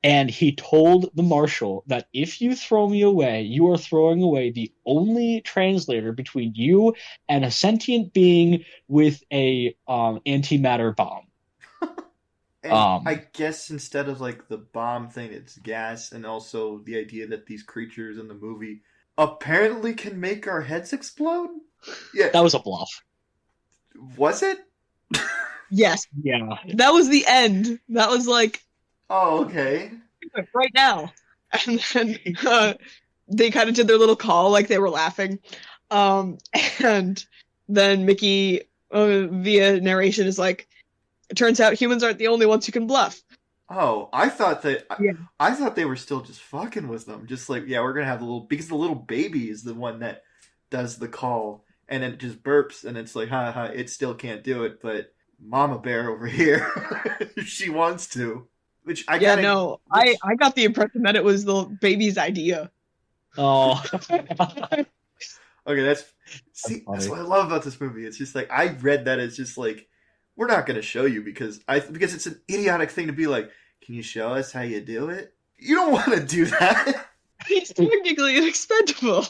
[SPEAKER 2] And he told the marshal that if you throw me away, you are throwing away the only translator between you and a sentient being with a antimatter bomb.
[SPEAKER 3] And I guess instead of like the bomb thing, it's gas, and also the idea that these creatures in the movie apparently can make our heads explode. Yeah,
[SPEAKER 2] that was a bluff.
[SPEAKER 3] Was it?
[SPEAKER 1] Yes.
[SPEAKER 2] Yeah.
[SPEAKER 1] That was the end. That was like,
[SPEAKER 3] oh, okay.
[SPEAKER 1] Right now. And then they kind of did their little call like they were laughing. And then Mickey, via narration, is like, it turns out humans aren't the only ones who can bluff.
[SPEAKER 3] Oh, I thought I thought they were still just fucking with them. Just like, yeah, we're going to have because the little baby is the one that does the call. And then it just burps, and it's like, it still can't do it, but Mama Bear over here, she wants to. Which I
[SPEAKER 1] got the impression that it was the baby's idea.
[SPEAKER 2] Oh.
[SPEAKER 3] Okay, that's
[SPEAKER 2] funny.
[SPEAKER 3] that's what I love about this movie. It's just like I read that as just like we're not going to show you because it's an idiotic thing to be like. Can you show us how you do it? You don't want to do that.
[SPEAKER 1] He's technically expendable.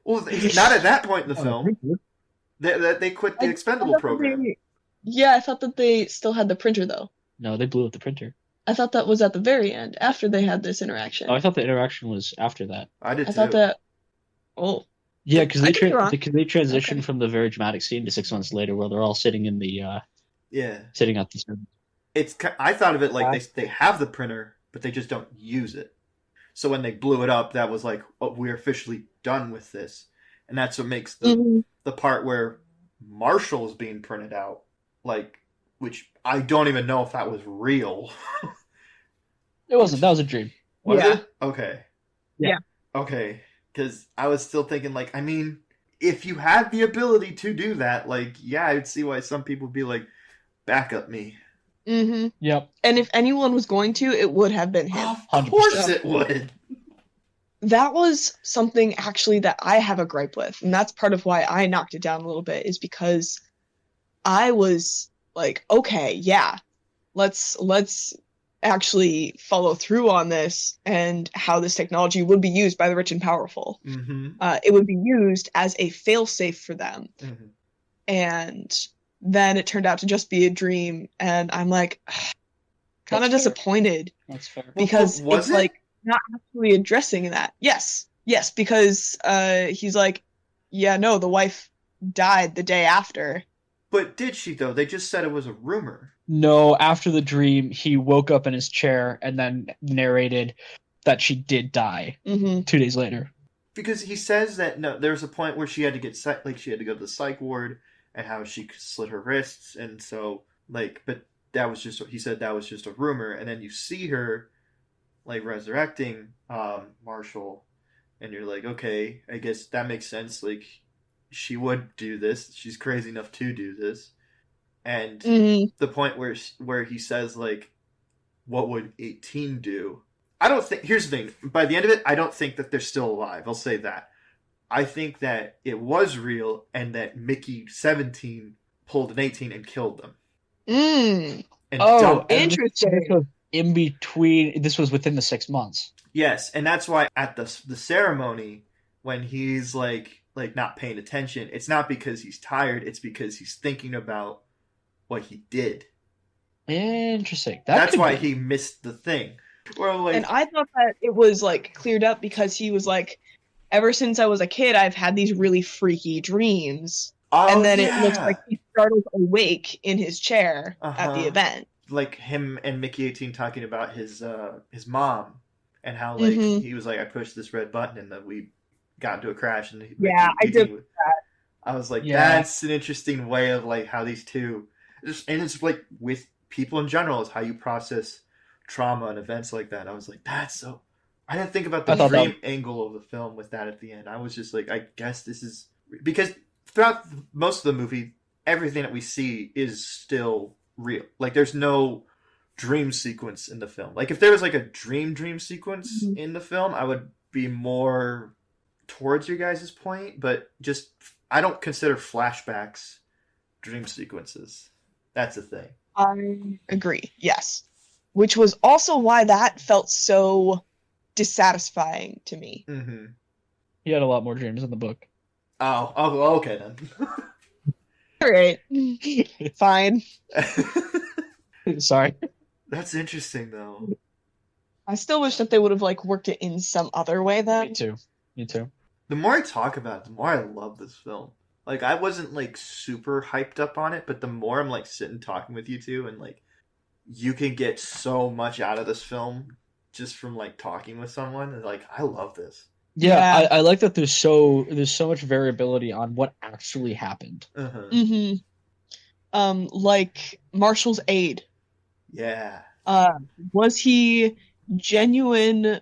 [SPEAKER 3] Well, not at that point in the
[SPEAKER 2] Oh,
[SPEAKER 3] film. They quit the expendable program.
[SPEAKER 1] I thought that they still had the printer though.
[SPEAKER 2] No, they blew up the printer.
[SPEAKER 1] I thought that was at the very end after they had this interaction.
[SPEAKER 2] Oh, I thought the interaction was after that.
[SPEAKER 3] I did
[SPEAKER 1] I
[SPEAKER 3] too.
[SPEAKER 1] thought that. Oh,
[SPEAKER 2] Yeah, because
[SPEAKER 1] I could be wrong.
[SPEAKER 2] they transitioned
[SPEAKER 1] Okay.
[SPEAKER 2] from the very dramatic scene to 6 months later, where they're all sitting in the
[SPEAKER 3] Yeah.
[SPEAKER 2] sitting at the.
[SPEAKER 3] I thought of it like they have the printer, but they just don't use it. So when they blew it up, that was like, oh, we're officially done with this, and that's what makes the part where Marshall's being printed out, like, which I don't even know if that was real.
[SPEAKER 2] It wasn't. That was a dream.
[SPEAKER 3] Was
[SPEAKER 1] Yeah.
[SPEAKER 3] it? Okay.
[SPEAKER 1] Yeah.
[SPEAKER 3] Okay. Because I was still thinking, like, I mean, if you had the ability to do that, like, yeah, I'd see why some people would be like, back up me.
[SPEAKER 1] Mm-hmm.
[SPEAKER 2] Yep.
[SPEAKER 1] And if anyone was going to, it would have been him.
[SPEAKER 3] Of
[SPEAKER 2] 100%.
[SPEAKER 3] course it would.
[SPEAKER 1] That was something actually that I have a gripe with, and that's part of why I knocked it down a little bit, is because I was like, okay, yeah, let's actually follow through on this and how this technology would be used by the rich and powerful.
[SPEAKER 3] Mm-hmm.
[SPEAKER 1] It would be used as a failsafe for them.
[SPEAKER 3] Mm-hmm.
[SPEAKER 1] And then it turned out to just be a dream, and I'm like, kind of disappointed.
[SPEAKER 2] That's fair.
[SPEAKER 1] Because
[SPEAKER 3] was
[SPEAKER 1] it's
[SPEAKER 3] it?
[SPEAKER 1] like not actually addressing that. Yes, because he's like, yeah, no, the wife died the day after.
[SPEAKER 3] But did she, though? They just said it was a rumor.
[SPEAKER 2] No, after the dream, he woke up in his chair and then narrated that she did die 2 days later.
[SPEAKER 3] Because he says that, no, there was a point where she had to get she had to go to the psych ward, and how she slit her wrists, and so, like, but that was just, he said that was just a rumor, and then you see her, like, resurrecting Marshall, and you're like, okay, I guess that makes sense, like, she would do this, she's crazy enough to do this, and the point where he says, like, what would 18 do? I don't think, here's the thing, by the end of it, I don't think that they're still alive, I'll say that. I think that it was real, and that Mickey 17 pulled an 18 and killed them. And
[SPEAKER 1] interesting.
[SPEAKER 2] This was in between. This was within the 6 months.
[SPEAKER 3] Yes, and that's why at the ceremony, when he's like not paying attention, it's not because he's tired. It's because he's thinking about what he did.
[SPEAKER 2] Interesting.
[SPEAKER 3] That's why he missed the thing. Or
[SPEAKER 1] and I thought that it was like cleared up because he was like, ever since I was a kid, I've had these really freaky dreams. And then it looks like he startled awake in his chair at the event.
[SPEAKER 3] Like him and Mickey 18 talking about his mom and how like he was like, I pushed this red button and then we got into a crash. And
[SPEAKER 1] I did that.
[SPEAKER 3] I was like, that's an interesting way of like how these two, and it's like with people in general, is how you process trauma and events like that. I was like, that's so. I didn't think about the dream angle of the film with that at the end. I was just like, I guess this is because throughout most of the movie, everything that we see is still real. Like, there's no dream sequence in the film. Like, if there was like a dream sequence in the film, I would be more towards your guys' point. But just, I don't consider flashbacks dream sequences. That's the thing.
[SPEAKER 1] I agree. Yes, which was also why that felt so dissatisfying to me.
[SPEAKER 2] He had a lot more dreams in the book.
[SPEAKER 3] Oh, okay then.
[SPEAKER 1] All right, fine.
[SPEAKER 2] Sorry.
[SPEAKER 3] That's interesting though.
[SPEAKER 1] I still wish that they would have like worked it in some other way then.
[SPEAKER 2] Me too.
[SPEAKER 3] The more I talk about it, the more I love this film. Like, I wasn't like super hyped up on it, but the more I'm like sitting talking with you two, and like you can get so much out of this film just from like talking with someone, and like I love this.
[SPEAKER 2] Yeah. I like that there's so much variability on what actually happened.
[SPEAKER 1] Like Marshall's aide.
[SPEAKER 3] Yeah.
[SPEAKER 1] Was he genuine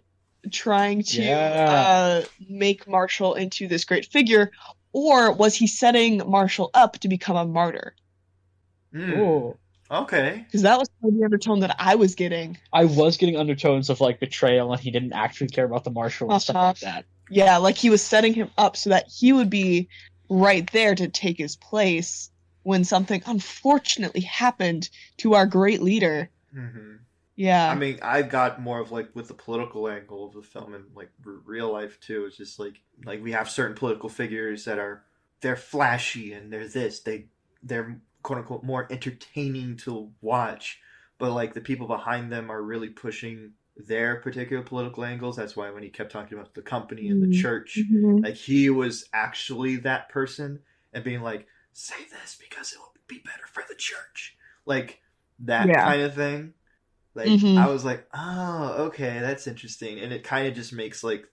[SPEAKER 1] trying to make Marshall into this great figure, or was he setting Marshall up to become a martyr?
[SPEAKER 2] Oh.
[SPEAKER 3] Okay.
[SPEAKER 1] Because that was the undertone that I was getting.
[SPEAKER 2] I was getting undertones of like betrayal, and he didn't actually care about the Marshall and stuff like that.
[SPEAKER 1] Yeah, like he was setting him up so that he would be right there to take his place when something unfortunately happened to our great leader.
[SPEAKER 3] Mm-hmm. I
[SPEAKER 1] Yeah.
[SPEAKER 3] mean, I got more of like with the political angle of the film and like real life too. It's just like we have certain political figures that they're flashy and they're this they're quote unquote more entertaining to watch, but like the people behind them are really pushing their particular political angles. That's why when he kept talking about the company and the church,
[SPEAKER 1] Mm-hmm.
[SPEAKER 3] like he was actually that person and being like, say this because it will be better for the church, like that
[SPEAKER 1] Yeah.
[SPEAKER 3] kind of thing. Like
[SPEAKER 1] Mm-hmm.
[SPEAKER 3] I was like, oh, okay, that's interesting, and it kind of just makes like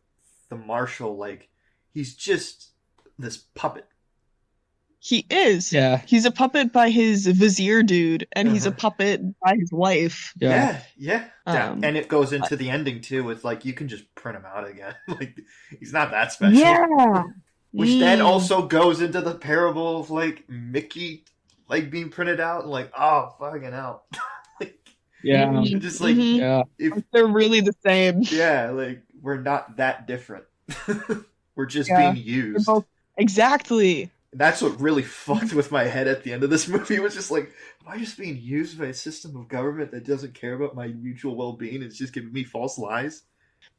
[SPEAKER 3] the marshal like he's just this puppet.
[SPEAKER 1] He is.
[SPEAKER 2] Yeah.
[SPEAKER 1] He's a puppet by his vizier dude, and he's a
[SPEAKER 3] Uh-huh.
[SPEAKER 1] puppet by his wife.
[SPEAKER 2] Yeah.
[SPEAKER 3] Yeah.
[SPEAKER 1] Um,
[SPEAKER 3] And it goes
[SPEAKER 1] I-
[SPEAKER 3] into the ending too with like you can just print him out again. Like he's not that special.
[SPEAKER 1] yeah.
[SPEAKER 3] Which then
[SPEAKER 1] Mm.
[SPEAKER 3] also goes into the parable of like Mickey like being printed out and like, oh fucking hell. Like
[SPEAKER 2] Yeah.
[SPEAKER 1] Mhm.
[SPEAKER 3] just like
[SPEAKER 1] Mhm.
[SPEAKER 2] Yeah.
[SPEAKER 3] if
[SPEAKER 1] They're really the same.
[SPEAKER 3] yeah, like we're not that different. We're just
[SPEAKER 1] Yeah.
[SPEAKER 3] being
[SPEAKER 1] They're
[SPEAKER 3] used.
[SPEAKER 1] both exactly.
[SPEAKER 3] That's what really fucked with my head at the end of this movie. It was just like, am I just being used by a system of government that doesn't care about my mutual well-being? It's just giving me false lies.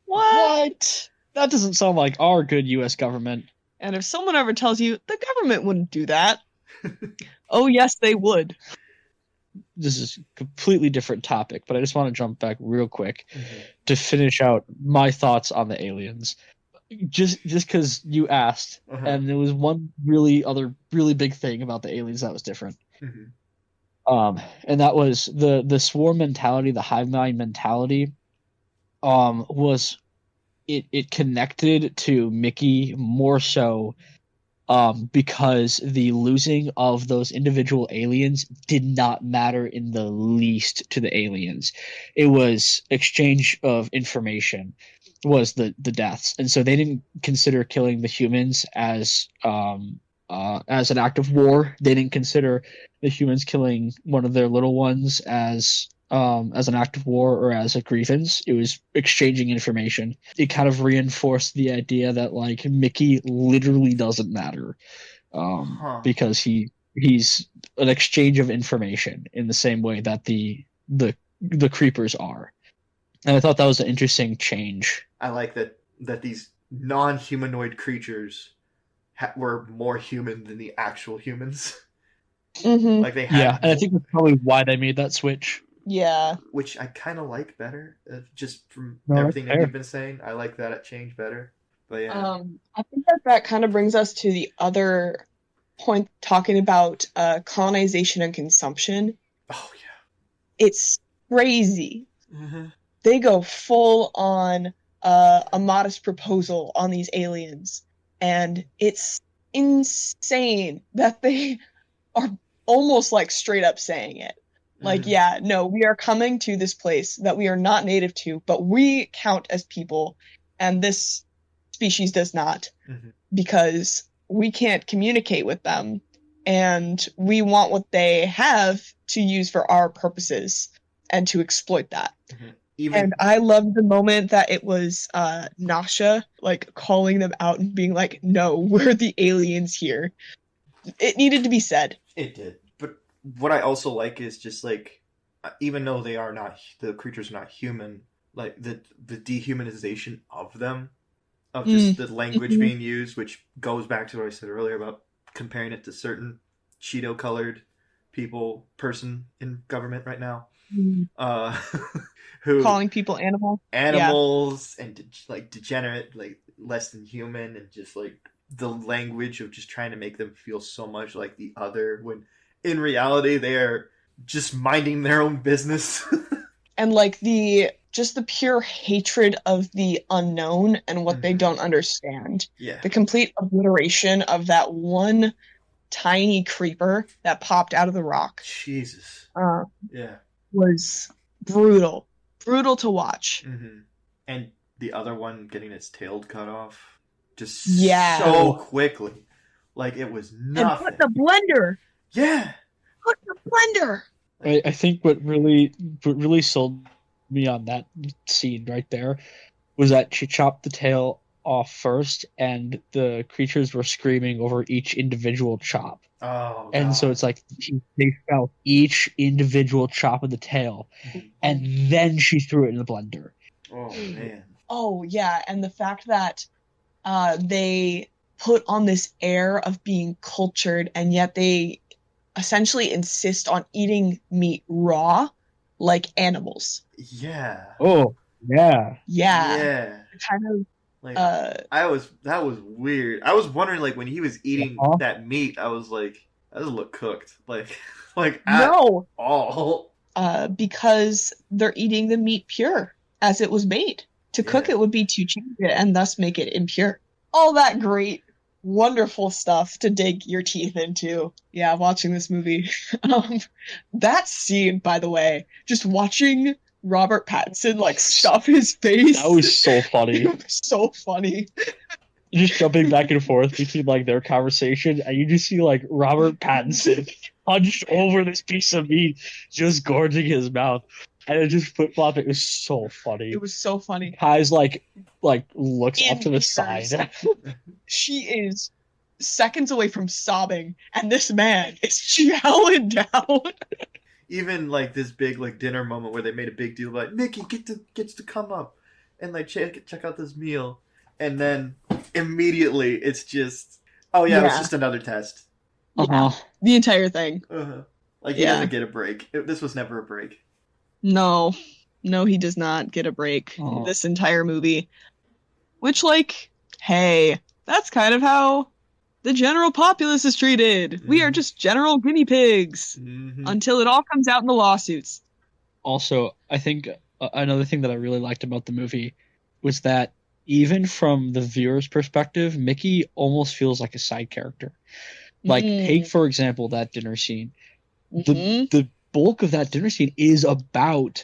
[SPEAKER 1] What?
[SPEAKER 2] That doesn't sound like our good U.S. government.
[SPEAKER 1] And if someone ever tells you the government wouldn't do that, oh yes, they would.
[SPEAKER 2] This is a completely different topic, but I just want to jump back real quick
[SPEAKER 3] Mm-hmm.
[SPEAKER 2] to finish out my thoughts on the aliens. Just because you asked,
[SPEAKER 3] Uh-huh.
[SPEAKER 2] and there was one really big thing about the aliens that was different.
[SPEAKER 3] Mm-hmm.
[SPEAKER 2] And that was the swarm mentality, the hive mind mentality. Was it connected to Mickey more so because the losing of those individual aliens did not matter in the least to the aliens. It was exchange of information was the deaths, and so they didn't consider killing the humans as an act of war. They didn't consider the humans killing one of their little ones as an act of war or as a grievance. It was exchanging information. It kind of reinforced the idea that like Mickey literally doesn't matter, because he's an exchange of information in the same way that the creepers are. And I thought that was an interesting change.
[SPEAKER 3] I like that these non-humanoid creatures were more human than the actual humans.
[SPEAKER 1] Mm-hmm.
[SPEAKER 3] Like they had,
[SPEAKER 2] Yeah, and I think that's probably why they made that switch.
[SPEAKER 1] Yeah.
[SPEAKER 3] which I kind of like better. Just from
[SPEAKER 2] No,
[SPEAKER 3] everything
[SPEAKER 2] that's
[SPEAKER 3] that
[SPEAKER 2] fair.
[SPEAKER 3] you've been saying, I like that change better. But yeah,
[SPEAKER 1] I think that kind of brings us to the other point, talking about colonization and consumption.
[SPEAKER 3] oh yeah,
[SPEAKER 1] It's crazy.
[SPEAKER 3] mm-hmm.
[SPEAKER 1] They go full on a modest proposal on these aliens, and it's insane that they are almost like straight up saying it. Like,
[SPEAKER 3] Mm-hmm.
[SPEAKER 1] yeah, no, we are coming to this place that we are not native to, but we count as people, and this species does not,
[SPEAKER 3] Mm-hmm.
[SPEAKER 1] because we can't communicate with them, and we want what they have to use for our purposes and to exploit that.
[SPEAKER 3] Mm-hmm. Even
[SPEAKER 1] And I loved the moment that it was Nasha like calling them out and being like, "No, we're the aliens here." It needed to be said.
[SPEAKER 3] it did. But what I also like is just like, even though they are not, the creatures are not human, like the dehumanization of them, of just the language
[SPEAKER 1] Mhm.
[SPEAKER 3] being used, which goes back to what I said earlier about comparing it to certain Cheeto colored person in government right now, uh, who
[SPEAKER 1] Calling people animals.
[SPEAKER 3] animals and like degenerate, like less than human, and just like the language of just trying to make them feel so much like the other, when in reality they are just minding their own business.
[SPEAKER 1] And like the pure hatred of the unknown and what they
[SPEAKER 3] Mhm.
[SPEAKER 1] don't understand.
[SPEAKER 3] Yeah.
[SPEAKER 1] The complete obliteration of that one tiny creeper that popped out of the rock
[SPEAKER 3] Jesus. Yeah.
[SPEAKER 1] was brutal. Brutal to watch.
[SPEAKER 3] Mm-hmm. And the other one getting its tail cut off just so quickly. Like it was nothing.
[SPEAKER 1] And put the blender.
[SPEAKER 3] Yeah.
[SPEAKER 1] Put the blender.
[SPEAKER 2] I think what really sold me on that scene right there was that she chopped the tail off first, and the creatures were screaming over each individual chop.
[SPEAKER 3] Oh
[SPEAKER 2] And so
[SPEAKER 3] god.
[SPEAKER 2] it's like they felt each individual chop of the tail, and then she threw it in the blender.
[SPEAKER 3] Oh man.
[SPEAKER 1] Oh yeah, and the fact that they put on this air of being cultured, and yet they essentially insist on eating meat raw, like animals.
[SPEAKER 3] Yeah.
[SPEAKER 2] Oh, yeah.
[SPEAKER 1] Yeah,
[SPEAKER 3] Yeah.
[SPEAKER 1] kind of.
[SPEAKER 3] Like
[SPEAKER 1] Uh,
[SPEAKER 3] that was weird. I was wondering like when he was eating
[SPEAKER 2] Uh-huh.
[SPEAKER 3] that meat, I was like, that doesn't look cooked. Like like at
[SPEAKER 1] no,
[SPEAKER 3] all.
[SPEAKER 1] because they're eating the meat pure as it was made. To cook
[SPEAKER 3] Yeah.
[SPEAKER 1] it would be to change it and thus make it impure. All that great, wonderful stuff to dig your teeth into. Yeah, watching this movie. um, that scene, by the way, just watching Robert Pattinson like stuff his face.
[SPEAKER 2] That was so funny.
[SPEAKER 1] It was so funny.
[SPEAKER 2] Just jumping back and forth between like their conversation, and you just see like Robert Pattinson hunched over this piece of meat, just gorging his mouth, and it just flip flop. It was so funny.
[SPEAKER 1] It was so funny.
[SPEAKER 2] Kai's like looks
[SPEAKER 1] In
[SPEAKER 2] off to the
[SPEAKER 1] ears.
[SPEAKER 2] side.
[SPEAKER 1] She is seconds away from sobbing, and this man is chowing down.
[SPEAKER 3] Even like this big like dinner moment where they made a big deal like Mickey gets to come up and like check out this meal, and then immediately it's just it was
[SPEAKER 1] Yeah.
[SPEAKER 3] just another test.
[SPEAKER 2] Uh-huh.
[SPEAKER 1] The entire thing.
[SPEAKER 3] Like he
[SPEAKER 1] Yeah.
[SPEAKER 3] doesn't get a break. This was never a break.
[SPEAKER 1] No, he does not get a break
[SPEAKER 2] Oh.
[SPEAKER 1] this entire movie. Which, like, hey, that's kind of how the general populace is treated. We are just general guinea pigs
[SPEAKER 3] Mm-hmm.
[SPEAKER 1] until it all comes out in the lawsuits.
[SPEAKER 2] Also, I think another thing that I really liked about the movie was that even from the viewer's perspective, Mickey almost feels like a side character. Like, take for example that dinner scene.
[SPEAKER 1] Mhm.
[SPEAKER 2] The bulk of that dinner scene is about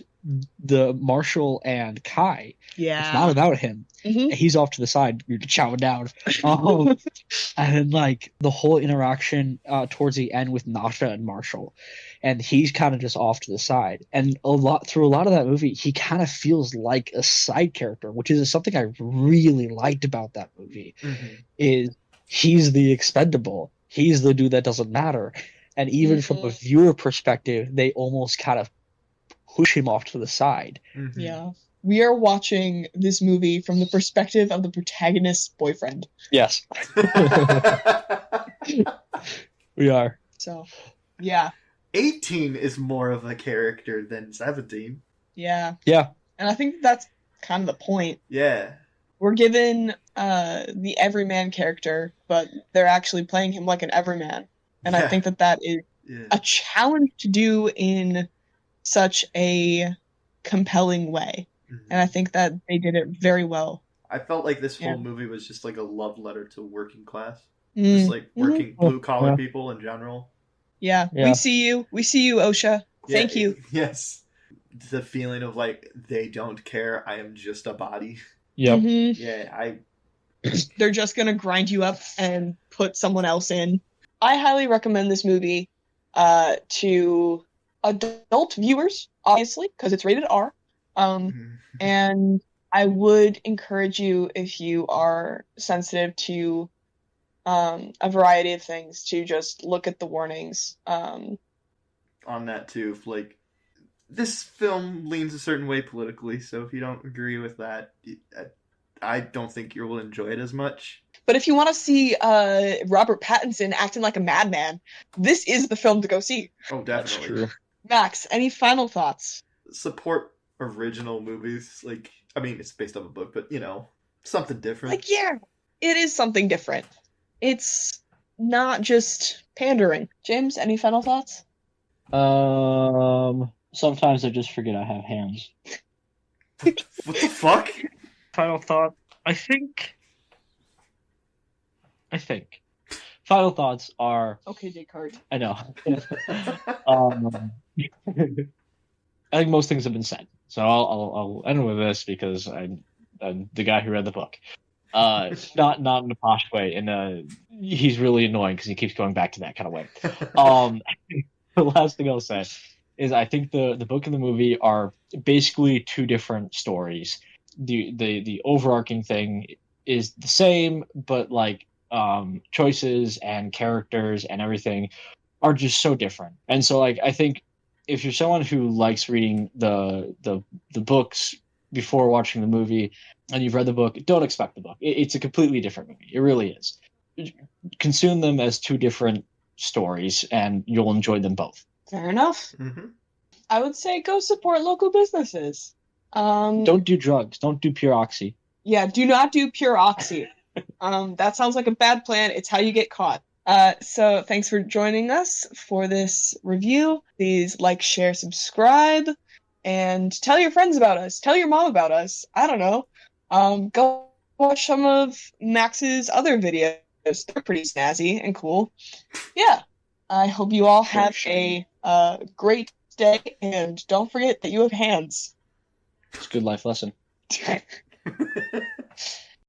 [SPEAKER 2] the Marshall and Kai.
[SPEAKER 1] Yeah.
[SPEAKER 2] It's not about him.
[SPEAKER 1] Mhm.
[SPEAKER 2] He's off to the side, you're chowing down. And then like the whole interaction towards the end with Nasha and Marshall, and he's kind of just off to the side. And through a lot of that movie, he kind of feels like a side character, which is something I really liked about that movie.
[SPEAKER 3] Mm-hmm.
[SPEAKER 2] Is he's the expendable. He's the dude that doesn't matter. And even from a viewer perspective, they almost kind of push him off to the side.
[SPEAKER 3] Mm-hmm.
[SPEAKER 1] Yeah. We are watching this movie from the perspective of the protagonist's boyfriend.
[SPEAKER 2] Yes, we are.
[SPEAKER 1] So, yeah.
[SPEAKER 3] 18 is more of a character than 17.
[SPEAKER 1] Yeah.
[SPEAKER 2] Yeah.
[SPEAKER 1] And I think that's kind of the point.
[SPEAKER 3] Yeah.
[SPEAKER 1] We're given the everyman character, but they're actually playing him like an everyman. And I think that is a challenge to do in such a compelling way.
[SPEAKER 3] Mm-hmm.
[SPEAKER 1] And I think that they did it very well.
[SPEAKER 3] I felt like this whole movie was just like a love letter to working class.
[SPEAKER 1] Mm.
[SPEAKER 3] Just like working blue collar people in general.
[SPEAKER 1] Yeah. We see you, OSHA. Thank you.
[SPEAKER 3] Yes. The feeling of like they don't care. I am just a body.
[SPEAKER 2] Yep.
[SPEAKER 1] Mm-hmm.
[SPEAKER 3] Yeah,
[SPEAKER 1] They're just gonna grind you up and put someone else in. I highly recommend this movie to adult viewers, obviously, because it's rated R. And I would encourage you, if you are sensitive to a variety of things, to just look at the warnings.
[SPEAKER 3] On that too, like this film leans a certain way politically, so if you don't agree with that, I don't think you will enjoy it as much.
[SPEAKER 1] But if you want to see Robert Pattinson acting like a madman, this is the film to go see.
[SPEAKER 3] Oh,
[SPEAKER 2] That's
[SPEAKER 3] definitely.
[SPEAKER 2] true.
[SPEAKER 1] Max, any final thoughts?
[SPEAKER 3] Support original movies. Like, I mean, it's based off a book, but something different.
[SPEAKER 1] Like, yeah, it is something different. It's not just pandering. James, any final thoughts?
[SPEAKER 2] Sometimes I just forget I have hands.
[SPEAKER 3] What the fuck?
[SPEAKER 2] Final thought. I think. Final thoughts are.
[SPEAKER 1] Okay, Descartes.
[SPEAKER 2] I know. I think most things have been said, so I'll end with this because I'm the guy who read the book. Not in a posh way, and he's really annoying because he keeps going back to that kind of way. The last thing I'll say is I think the book and the movie are basically two different stories. The overarching thing is the same, but like choices and characters and everything are just so different. And so like I think if you're someone who likes reading the books before watching the movie and you've read the book, don't expect the book. It's a completely different movie. It really is. Consume them as two different stories and you'll enjoy them both.
[SPEAKER 1] Fair enough.
[SPEAKER 3] Mm-hmm.
[SPEAKER 1] I would say go support local businesses.
[SPEAKER 2] Don't do drugs. Don't do pure oxy.
[SPEAKER 1] Yeah, do not do pure oxy. That sounds like a bad plan. It's how you get caught. So thanks for joining us for this review. Please like, share, subscribe, and tell your friends about us. Tell your mom about us. I don't know. Go watch some of Max's other videos. They're pretty snazzy and cool. Yeah. I hope you all have a great day, and don't forget that you have hands.
[SPEAKER 2] It's a good life lesson.